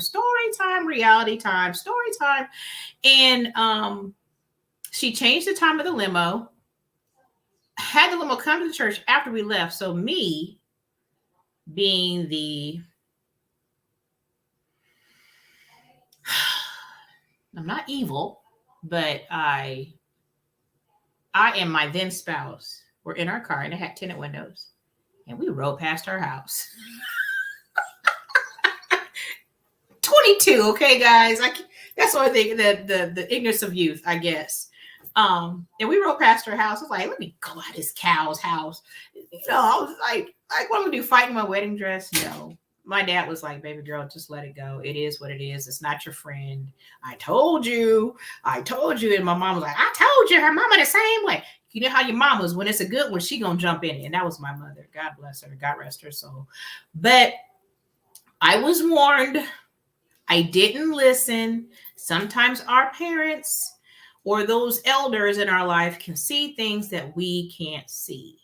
reality time, story time. And she changed the time of the limo, had the limo come to the church after we left. So me being I'm not evil, but I and my then spouse were in our car and it had tinted windows, and we rode past our house. 22, okay, guys. That's what I think, the ignorance of youth, I guess. And we rode past her house. I was like, let me go out this cow's house. I was like, what am I gonna do? Fight in my wedding dress? No. My dad was like, baby girl, just let it go. It is what it is. It's not your friend. I told you. And my mom was like, I told you. Her mama the same way. You know how your mama's, when it's a good one, she gonna jump in it. And that was my mother. God bless her. God rest her soul. But I was warned. I didn't listen. Sometimes our parents or those elders in our life can see things that we can't see.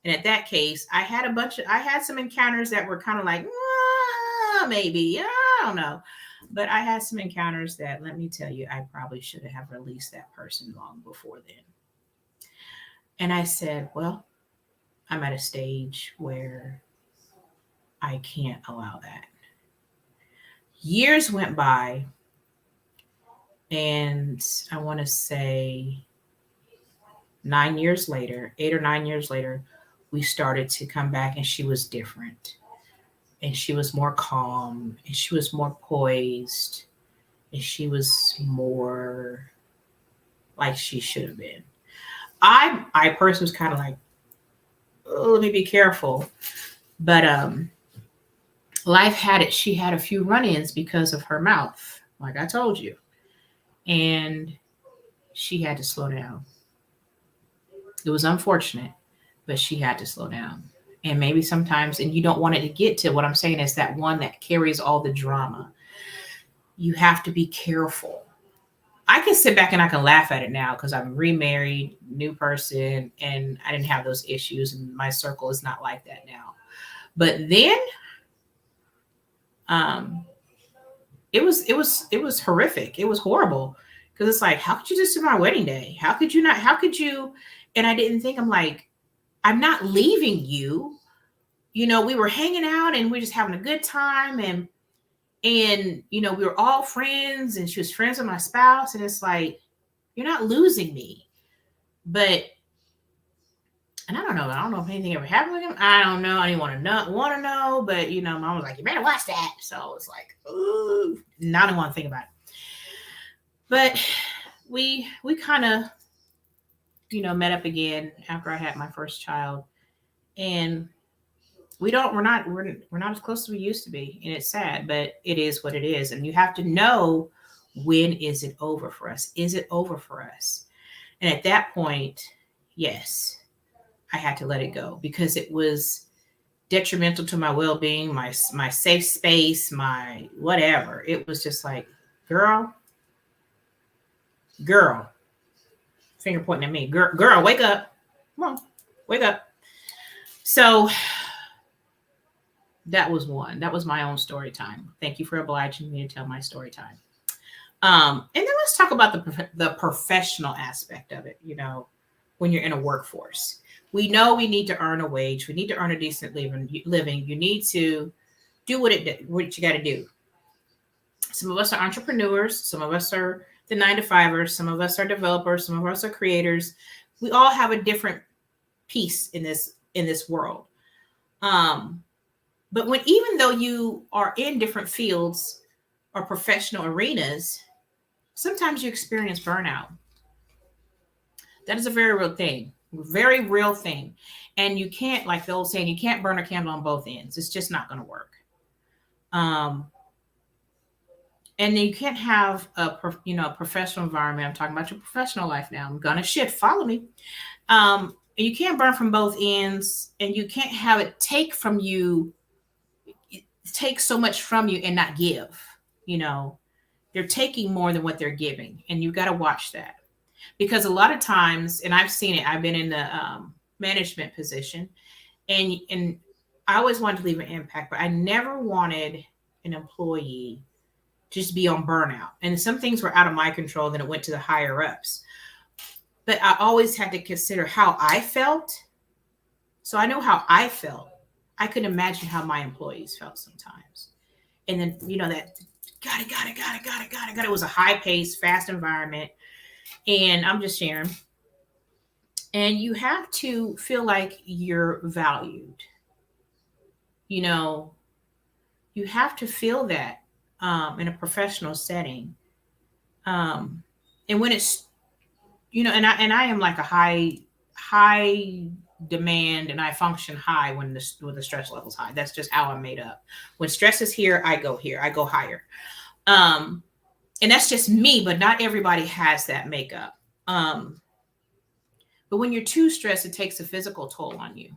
And at that case, I had some encounters that were kind of like, maybe, I don't know. But I had some encounters that, let me tell you, I probably should have released that person long before then. And I said, well, I'm at a stage where I can't allow that. Years went by, and I want to say 8 or 9 years later, we started to come back, and she was different. And she was more calm, and she was more poised, and she was more like she should have been. I personally was kind of like, oh, let me be careful. But life had it. She had a few run-ins because of her mouth, like I told you. And she had to slow down. It was unfortunate, but she had to slow down. And maybe sometimes, and you don't want it to get to what I'm saying is that one that carries all the drama. You have to be careful. I can sit back and I can laugh at it now because I'm remarried, new person, and I didn't have those issues, and my circle is not like that now. But then, it was horrific. It was horrible because it's like, how could you just do my wedding day? How could you not? How could you? And I didn't think. I'm like, I'm not leaving you. We were hanging out and we were just having a good time, and we were all friends, and she was friends with my spouse, and it's like, you're not losing me. But, and I don't know if anything ever happened with him. I don't know. I didn't want to know, but mom was like, you better watch that. So it's like, ooh, now I don't want to think about it. But we kind of, met up again after I had my first child, and we're not as close as we used to be, and it's sad, but it is what it is. And you have to know, when is it over for us? Is it over for us? And at that point, yes, I had to let it go because it was detrimental to my well-being, my safe space, my whatever. It was just like, girl, finger pointing at me, girl, wake up. Come on, wake up. So that was one. That was my own story time. Thank you for obliging me to tell my story time. And then let's talk about the professional aspect of it. When you're in a workforce, we know we need to earn a wage. We need to earn a decent living. You need to do what you got to do. Some of us are entrepreneurs. Some of us are the 9-to-5ers. Some of us are developers. Some of us are creators. We all have a different piece in this world. But even though you are in different fields or professional arenas, sometimes you experience burnout. That is a very real thing. And you can't, like the old saying, you can't burn a candle on both ends. It's just not going to work. Um, and you can't have a professional environment. I'm talking about your professional life now. I'm gonna shift. Follow me. You can't burn from both ends, and you can't have it take so much from you and not give. You know, they're taking more than what they're giving, and you got to watch that because a lot of times, and I've seen it. I've been in the management position, and I always wanted to leave an impact, but I never wanted an employee just be on burnout. And some things were out of my control, then it went to the higher ups. But I always had to consider how I felt. So I know how I felt. I could imagine how my employees felt sometimes. And then, that got it. It was a high pace, fast environment. And I'm just sharing. And you have to feel like you're valued. You have to feel that in a professional setting. And when it's, and I am like a high demand, and I function high when the stress level's high. That's just how I'm made up. When stress is here, I go higher. And that's just me, but not everybody has that makeup. But when you're too stressed, it takes a physical toll on you.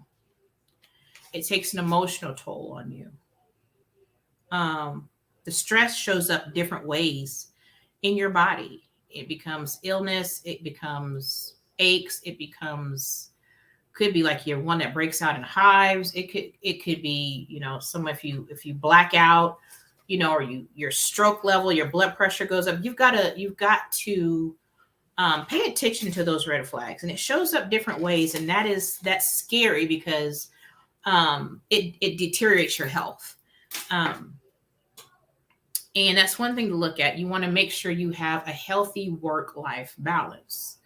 It takes an emotional toll on you. The stress shows up different ways in your body. It becomes illness. It becomes aches. Could be like you're one that breaks out in hives. It could be, if you black out, or your stroke level, your blood pressure goes up. You've got to pay attention to those red flags, and it shows up different ways. And that's scary because it deteriorates your health. And that's one thing to look at. You want to make sure you have a healthy work-life balance.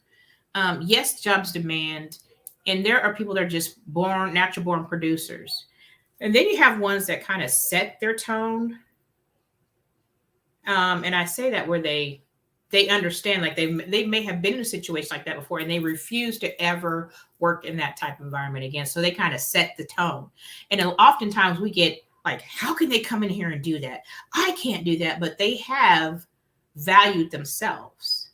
Yes, jobs demand, and there are people that are just natural born producers. And then you have ones that kind of set their tone. And I say that where they understand, like they may have been in a situation like that before, and they refuse to ever work in that type of environment again. So they kind of set the tone. And oftentimes we get like, how can they come in here and do that? I can't do that. But they have valued themselves.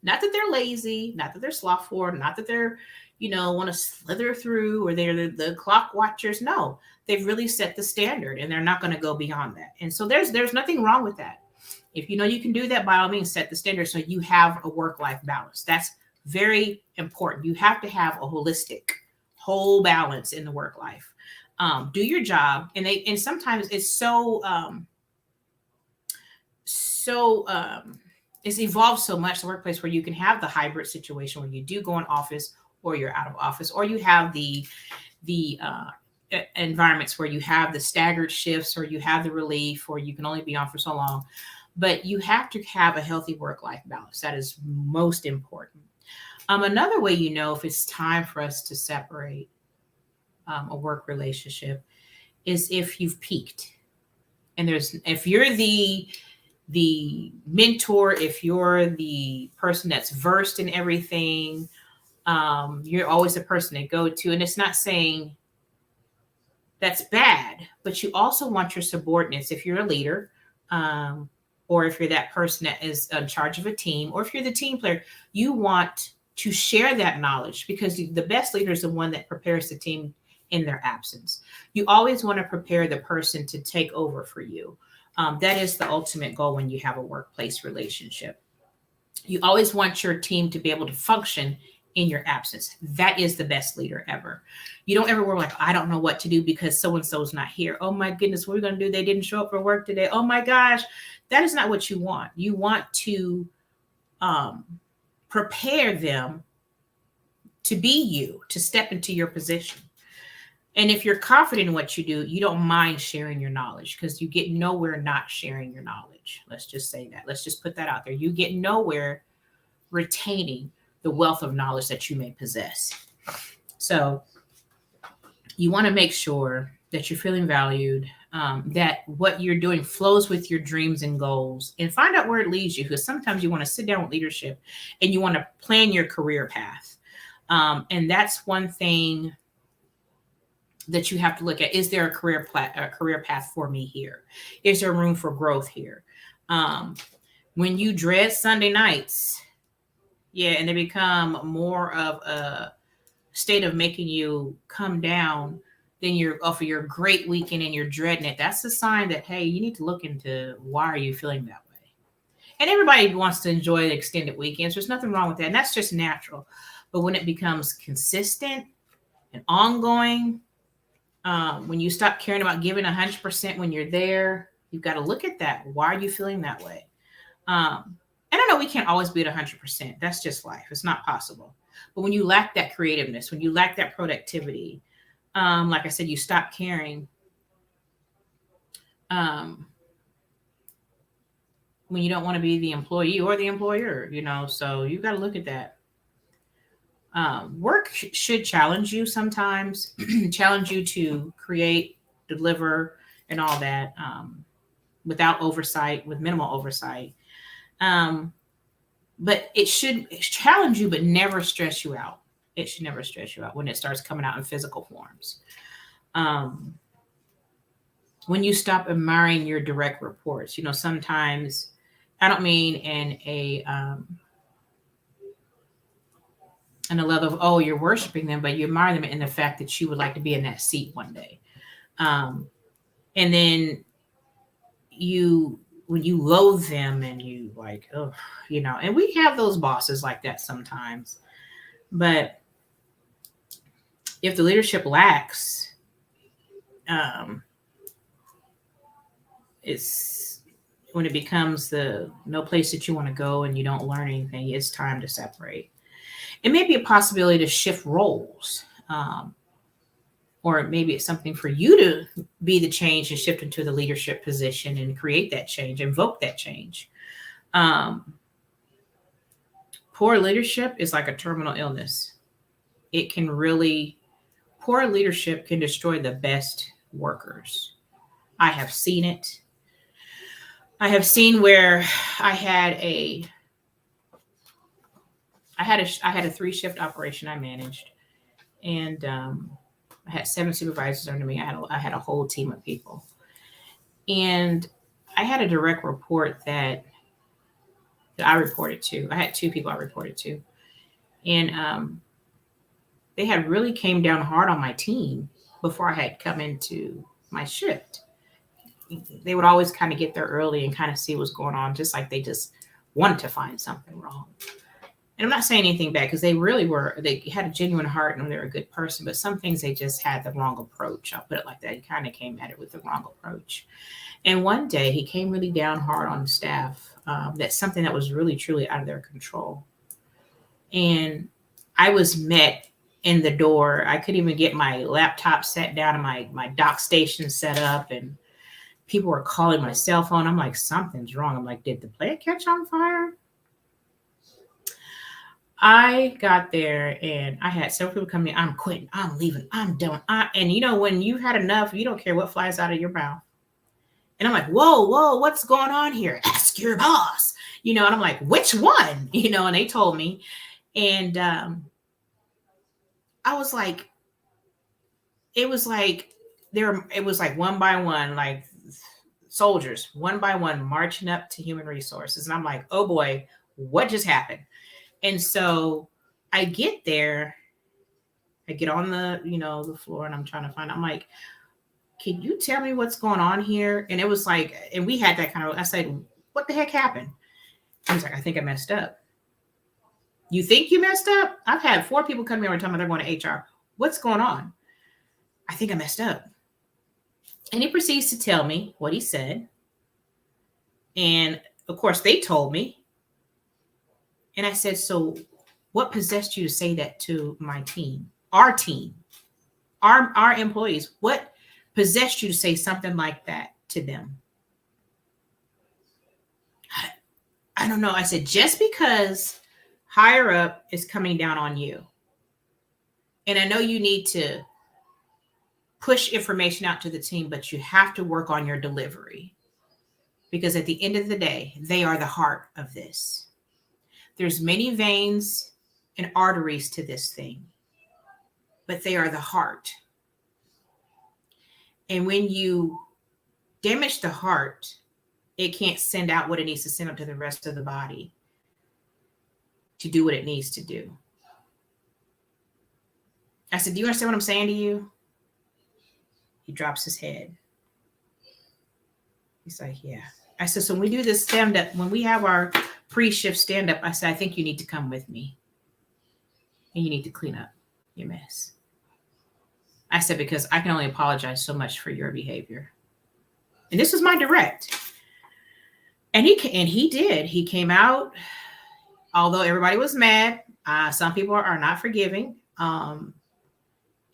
Not that they're lazy, not that they're slothful, not that they're, want to slither through, or they're the clock watchers. No, they've really set the standard, and they're not going to go beyond that. And so there's nothing wrong with that. If you can do that, by all means, set the standard so you have a work-life balance. That's very important. You have to have a holistic, whole balance in the work life. Do your job, and sometimes it's it's evolved so much, the workplace, where you can have the hybrid situation where you do go in office or you're out of office, or you have the environments where you have the staggered shifts, or you have the relief, or you can only be on for so long. But you have to have a healthy work-life balance. That is most important. Another way if it's time for us to separate a work relationship is if you've peaked. And if you're the mentor, if you're the person that's versed in everything, you're always the person to go to. And it's not saying that's bad, but you also want your subordinates, if you're a leader, or if you're that person that is in charge of a team, or if you're the team player, you want to share that knowledge, because the best leader is the one that prepares the team in their absence. You always want to prepare the person to take over for you. That is the ultimate goal when you have a workplace relationship. You always want your team to be able to function in your absence. That is the best leader ever. You don't ever worry like, I don't know what to do because so-and-so's not here. Oh my goodness, what are we going to do? They didn't show up for work today. Oh my gosh. That is not what you want. You want to prepare them to be you, to step into your position. And if you're confident in what you do, you don't mind sharing your knowledge, because you get nowhere not sharing your knowledge. Let's just say that. Let's just put that out there. You get nowhere retaining the wealth of knowledge that you may possess. So you want to make sure that you're feeling valued, that what you're doing flows with your dreams and goals, and find out where it leads you. Because sometimes you want to sit down with leadership and you want to plan your career path. And that's one thing that you have to look at. Is there a career path for me here? Is there room for growth here? When you dread Sunday nights, and they become more of a state of making you come down, then you're off of your great weekend and you're dreading it. That's a sign that, hey, you need to look into why are you feeling that way. And everybody wants to enjoy the extended weekends. There's nothing wrong with that. And that's just natural. But when it becomes consistent and ongoing, when you stop caring about giving 100% when you're there, you've got to look at that. Why are you feeling that way? And I know we can't always be at 100%. That's just life. It's not possible. But when you lack that creativeness, when you lack that productivity, like I said, you stop caring. When you don't want to be the employee or the employer, so you've got to look at that. Work should challenge you sometimes, challenge you to create, deliver, and all that, without oversight, with minimal oversight. But it should challenge you, but never stress you out. It should never stress you out when it starts coming out in physical forms. When you stop admiring your direct reports, sometimes, I don't mean in a level of, oh, you're worshiping them, but you admire them in the fact that you would like to be in that seat one day. And then when you loathe them and you like, oh, and we have those bosses like that sometimes. But if the leadership lacks, it's when it becomes the no place that you want to go and you don't learn anything, it's time to separate. It may be a possibility to shift roles, or maybe it's something for you to be the change and shift into the leadership position and create that change, invoke that change. Poor leadership is like a terminal illness. Poor leadership can destroy the best workers. I have seen it. I have seen where I had a 3-shift operation I managed, and I had 7 supervisors under me. I had a whole team of people, and I had a direct report that I reported to. I had 2 people I reported to, and they had really came down hard on my team before I had come into my shift. They would always kind of get there early and kind of see what's going on, just like they just wanted to find something wrong. And I'm not saying anything bad, because they had a genuine heart and they're a good person, but some things they just had the wrong approach. I'll put it like that. He kind of came at it with the wrong approach. And one day he came really down hard on the staff. That's something that was really, truly out of their control. And I was met in the door. I couldn't even get my laptop set down and my dock station set up, and people were calling my cell phone. I'm like, something's wrong. I'm like, did the plant catch on fire? I got there and I had several people come in. I'm quitting. I'm leaving. I'm done. And when you've had enough, you don't care what flies out of your mouth. And I'm like, whoa, what's going on here? Ask your boss. And I'm like, which one? And they told me. And I was like, it was like one by one, like soldiers, one by one, marching up to human resources. And I'm like, oh boy, what just happened? And so I get there, I get on the floor, and I'm trying to I'm like, can you tell me what's going on here? And it was like, and we had that kind of, I said, what the heck happened? He was like, I think I messed up. You think you messed up? I've had 4 people come here and tell me they're going to HR. What's going on? I think I messed up. And he proceeds to tell me what he said. And of course they told me. And I said, so what possessed you to say that to my team, our employees? What possessed you to say something like that to them? I don't know. I said, just because higher up is coming down on you, and I know you need to push information out to the team, but you have to work on your delivery, because at the end of the day, they are the heart of this. There's many veins and arteries to this thing, but they are the heart. And when you damage the heart, it can't send out what it needs to send out to the rest of the body to do what it needs to do. I said, do you understand what I'm saying to you? He drops his head. He's like, yeah. I said, so when we do this stand up, when we have our pre-shift stand up, I said, I think you need to come with me and you need to clean up your mess. I said, because I can only apologize so much for your behavior. And this was my direct. And he did. He came out, although everybody was mad. Some people are not forgiving.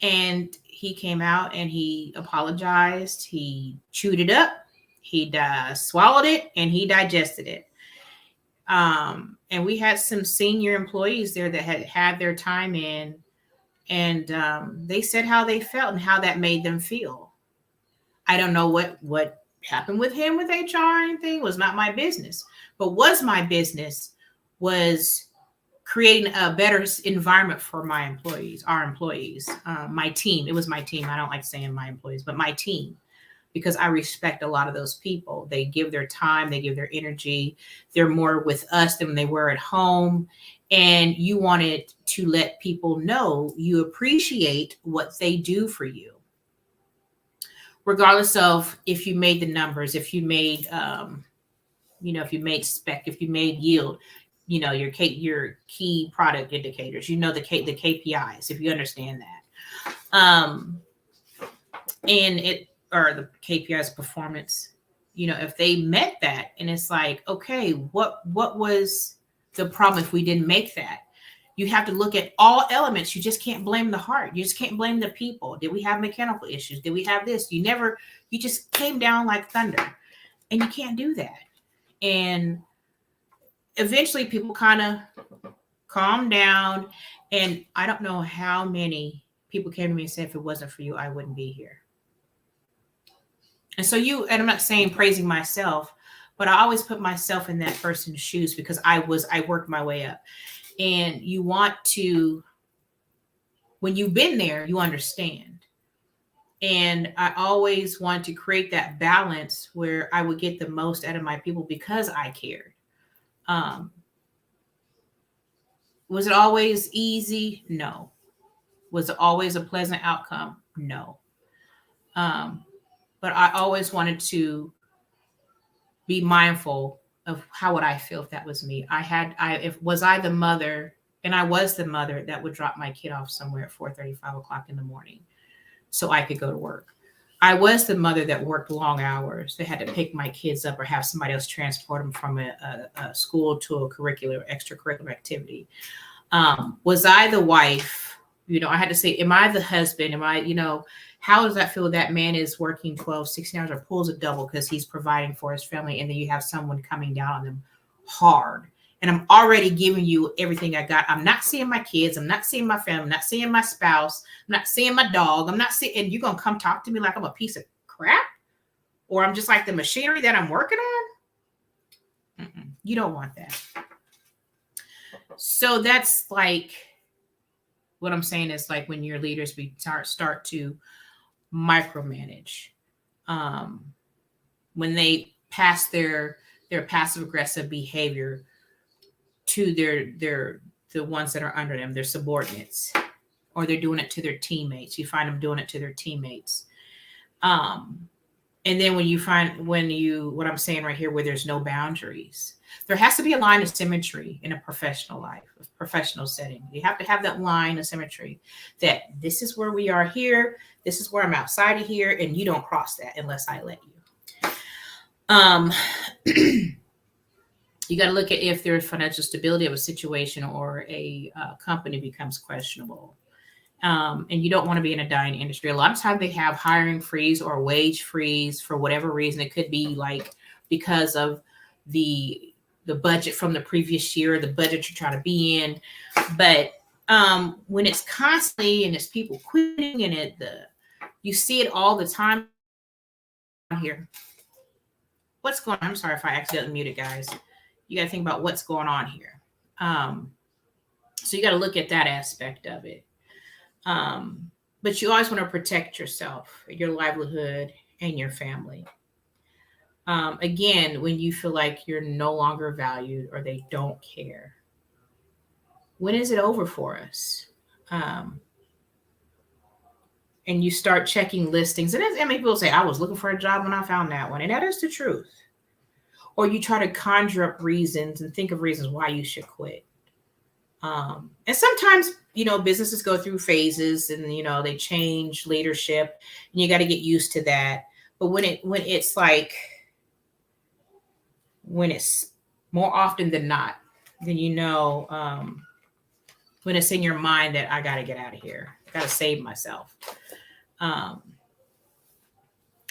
And he came out and he apologized. He chewed it up. He swallowed it and he digested it. And we had some senior employees there that had their time in, and they said how they felt and how that made them feel. I don't know what happened with him with HR or anything. Was not my business. But was my business was creating a better environment for my employees, our employees, my team. It was my team. I don't like saying my employees, but my team, because I respect a lot of those people. They give their time, they give their energy. They're more with us than they were at home. And you wanted to let people know you appreciate what they do for you. Regardless of if you made the numbers, if you made, if you made spec, if you made yield, your key product indicators, the KPIs, if you understand that. Or the KPIs performance, if they met that, and it's like, okay, what was the problem if we didn't make that? You have to look at all elements. You just can't blame the heart. You just can't blame the people. Did we have mechanical issues? Did we have this? You just came down like thunder, and you can't do that. And eventually people kind of calmed down. And I don't know how many people came to me and said, if it wasn't for you, I wouldn't be here. And so and I'm not saying praising myself, but I always put myself in that person's shoes because I worked my way up. And you want to, when you've been there, you understand. And I always want to create that balance where I would get the most out of my people because I cared. Was it always easy? No. Was it always a pleasant outcome? No. But I always wanted to be mindful of how would I feel if that was me. Was I the mother, and I was the mother that would drop my kid off somewhere at 4:30, 5 o'clock in the morning so I could go to work. I was the mother that worked long hours. They had to pick my kids up or have somebody else transport them from a school to a extracurricular activity. Was I the wife? I had to say, am I the husband? Am I, how does that feel? That man is working 12, 16 hours or pulls a double because he's providing for his family. And then you have someone coming down on them hard. And I'm already giving you everything I got. I'm not seeing my kids. I'm not seeing my family. I'm not seeing my spouse. I'm not seeing my dog. I'm not seeing, and you're going to come talk to me like I'm a piece of crap? Or I'm just like the machinery that I'm working on? You don't want that. So that's like, what I'm saying is like when your leaders start to micromanage, when they pass their passive aggressive behavior to the ones that are under them, their subordinates, or they're doing it to their teammates. You find them doing it to their teammates. And then what I'm saying right here, where there's no boundaries, there has to be a line of symmetry in a professional life, a professional setting. You have to have that line of symmetry that this is where we are here. This is where I'm outside of here. And you don't cross that unless I let you. You got to look at if there's financial stability of a situation or a company becomes questionable. And you don't want to be in a dying industry. A lot of times they have hiring freeze or wage freeze for whatever reason. It could be like because of the budget from the previous year, the budget you're trying to be in. But when it's constantly and it's people quitting and you see it all the time here. What's going on? I'm sorry if I accidentally muted, guys. You got to think about what's going on here. So you got to look at that aspect of it. But you always want to protect yourself, your livelihood, and your family. Again, when you feel like you're no longer valued or they don't care, when is it over for us? Um, and you start checking listings. And I mean, people say, I was looking for a job when I found that one. And that is the truth. Or you try to conjure up reasons and think of reasons why you should quit. And sometimes, businesses go through phases and, they change leadership and you got to get used to that. But when it's more often than not, then, when it's in your mind that I got to get out of here, I got to save myself.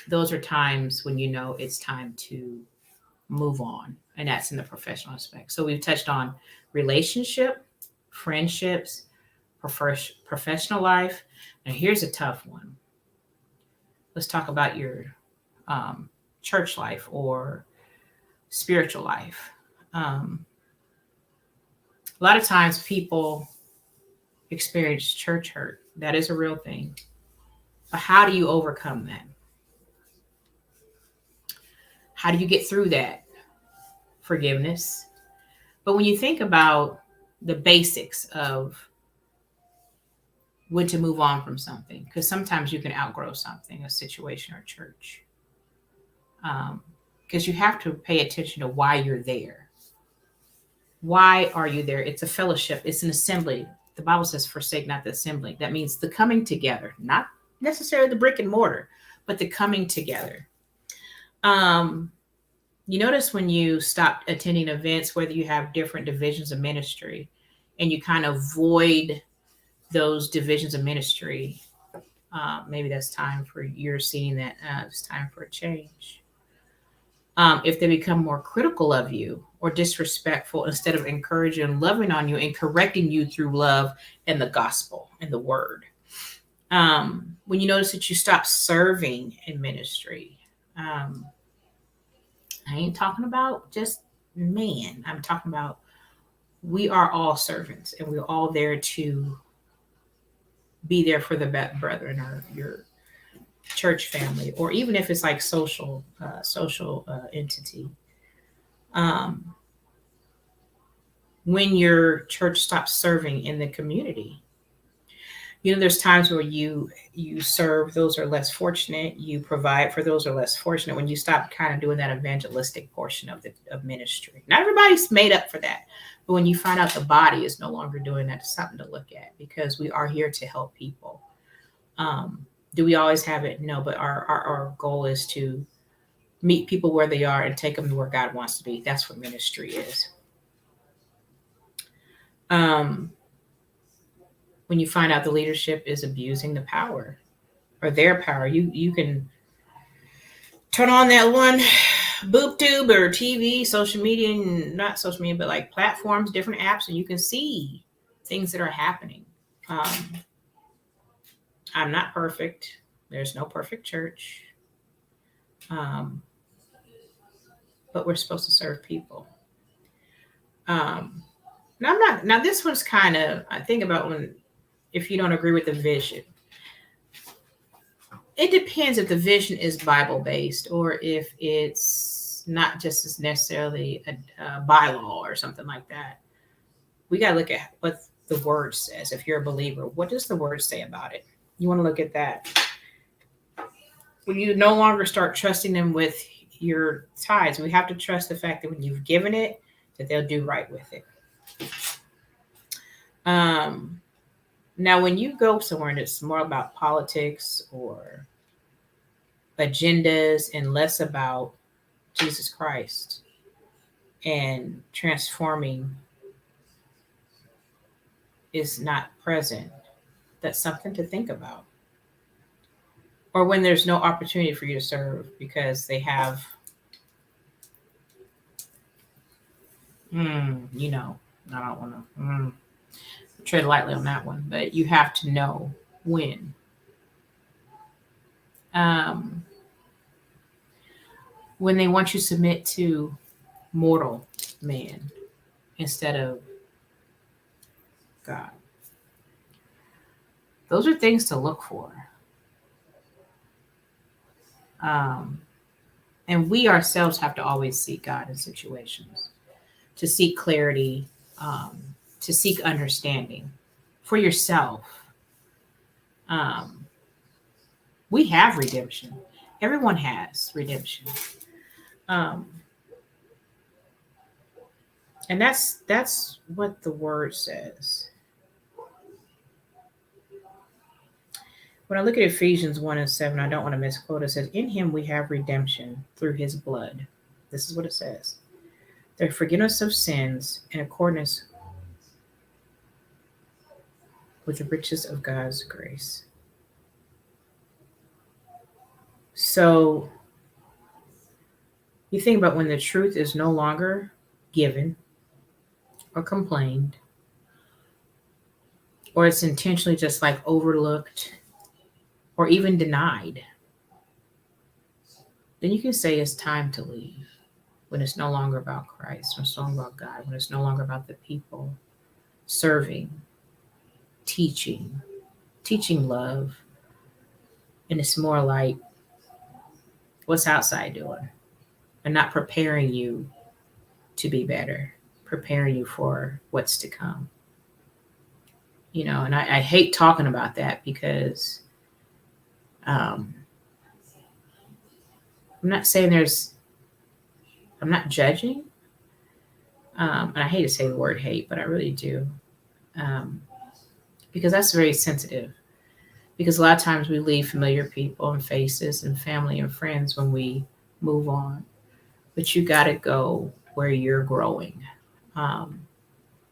Those are times when, it's time to move on. And that's in the professional aspect. So we've touched on relationship, friendships, professional life. Now here's a tough one. Let's talk about your church life or spiritual life. A lot of times people experience church hurt. That is a real thing. But how do you overcome that? How do you get through that? Forgiveness. But when you think about the basics of when to move on from something, because sometimes you can outgrow something, a situation or church. Because you have to pay attention to why you're there. Why are you there? It's a fellowship. It's an assembly. The Bible says, forsake not the assembly. That means the coming together, not necessarily the brick and mortar, but the coming together. You notice when you stop attending events, whether you have different divisions of ministry and you kind of void those divisions of ministry, maybe that's time for you're seeing that it's time for a change. If they become more critical of you or disrespectful, instead of encouraging and loving on you and correcting you through love and the gospel and the word. When you notice that you stop serving in ministry, I ain't talking about just man. I'm talking about we are all servants and we're all there to be there for the brethren or your church family, or even if it's like social entity. When your church stops serving in the community, there's times where you serve those who are less fortunate. You provide for those who are less fortunate. When you stop kind of doing that evangelistic portion of ministry, not everybody's made up for that. But when you find out the body is no longer doing that, it's something to look at, because we are here to help people. Do we always have it? No, but our goal is to meet people where they are and take them to where God wants to be. That's what ministry is. When you find out the leadership is abusing the power or their power, you can turn on that one boob tube or TV, social media, and not social media, but like platforms, different apps, and you can see things that are happening. I'm not perfect. There's no perfect church. But we're supposed to serve people. Now this one's kind of, I think about if you don't agree with the vision. It depends if the vision is Bible-based or if it's not just as necessarily a bylaw or something like that. We got to look at what the word says. If you're a believer, what does the word say about it? You want to look at that. When you no longer start trusting them with your tithes, we have to trust the fact that when you've given it, that they'll do right with it. Now, when you go somewhere and it's more about politics or agendas and less about Jesus Christ and transforming is not present, that's something to think about. Or when there's no opportunity for you to serve because they have, I don't want to tread lightly on that one, but you have to know when. When they want you to submit to mortal man instead of God. Those are things to look for. And we ourselves have to always seek God in situations, to seek clarity, to seek understanding for yourself. We have redemption. Everyone has redemption. Um, and that's what the word says. When I look at Ephesians 1 and 7, I don't want to misquote. It says, in him we have redemption through his blood. This is what it says. The forgiveness of sins in accordance with the riches of God's grace. So you think about when the truth is no longer given or complained, or it's intentionally just like overlooked or even denied, then you can say it's time to leave. When it's no longer about Christ, when it's no longer about God, when it's no longer about the people, serving, teaching love, and it's more like what's outside doing and not preparing you to be better, preparing you for what's to come. You know, and I hate talking about that because I'm not saying I'm not judging. And I hate to say the word hate, but I really do. Because that's very sensitive. Because a lot of times we leave familiar people and faces and family and friends when we move on. But you got to go where you're growing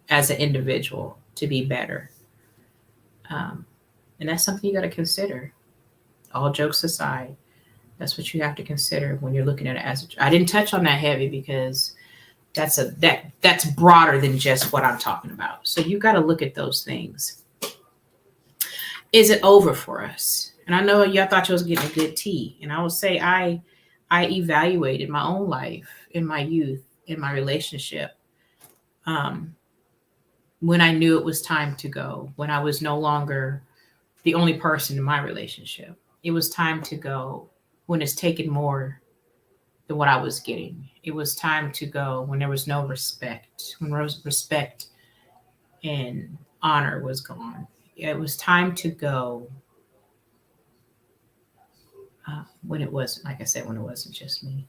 as an individual to be better. And that's something you got to consider. All jokes aside, that's what you have to consider when you're looking at it as I didn't touch on that heavy because that's broader than just what I'm talking about. So you got to look at those things. Is it over for us? And I know y'all thought you was getting a good tea. And I will say I evaluated my own life in my youth, in my relationship, when I knew it was time to go, when I was no longer the only person in my relationship. It was time to go when it's taken more than what I was getting. It was time to go when there was no respect, when respect and honor was gone. It was time to go when it wasn't, like I said, when it wasn't just me.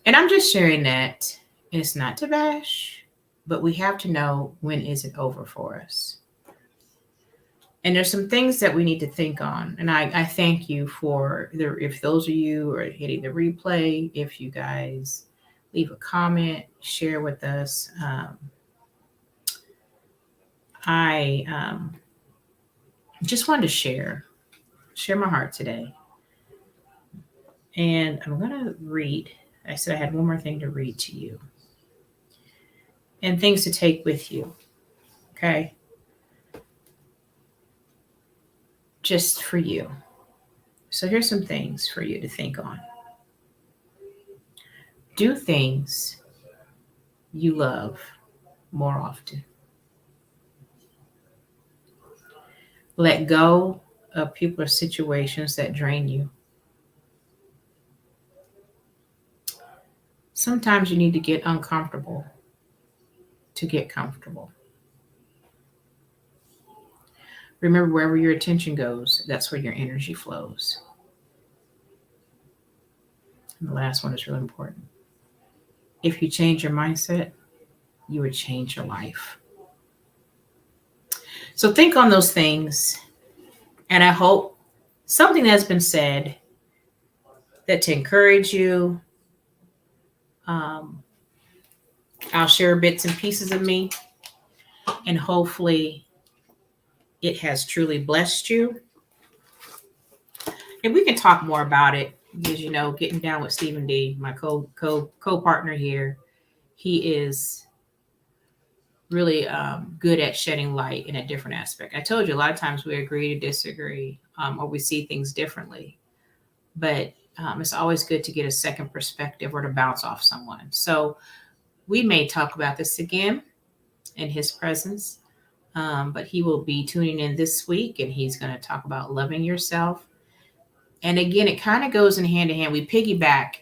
And I'm just sharing that. It's not to bash, but we have to know when is it over for us. And there's some things that we need to think on. And I thank you for if those of you are hitting the replay, if you guys leave a comment, share with us. I just wanted to share my heart today. And I'm going to read. I said I had one more thing to read to you. And things to take with you. Okay? Just for you. So here's some things for you to think on. Do things you love more often. Let go of people or situations that drain you. Sometimes you need to get uncomfortable to get comfortable. Remember, wherever your attention goes, that's where your energy flows. And the last one is really important. If you change your mindset, you would change your life. So think on those things. And I hope something that's been said that to encourage you. I'll share bits and pieces of me. And hopefully it has truly blessed you. And we can talk more about it because, you know, getting down with Stephen D, my co-partner here, he is really good at shedding light in a different aspect. I told you a lot of times we agree to disagree or we see things differently. But it's always good to get a second perspective or to bounce off someone. So we may talk about this again in his presence. But he will be tuning in this week, and he's going to talk about loving yourself. And again, it kind of goes in hand in hand. We piggyback,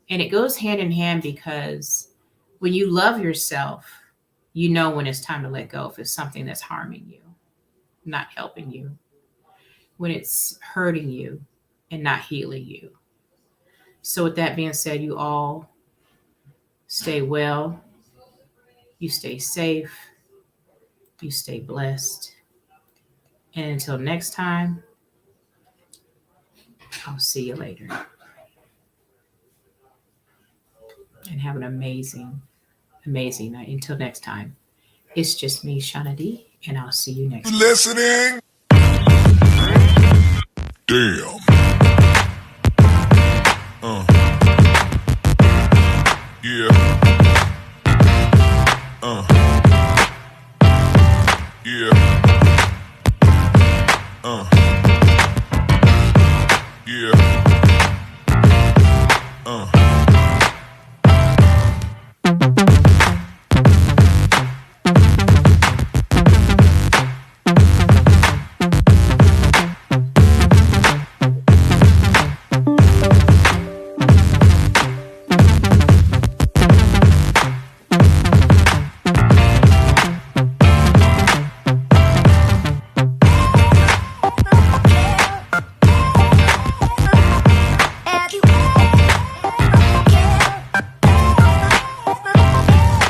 and it goes hand in hand because when you love yourself, you know when it's time to let go if it's something that's harming you, not helping you, when it's hurting you and not healing you. So, with that being said, you all stay well, you stay safe, you stay blessed. And until next time, I'll see you later. And have an amazing, amazing night. Until next time, it's just me, Shauna D, and I'll see you next You time. listening? Damn. Yeah. Yeah.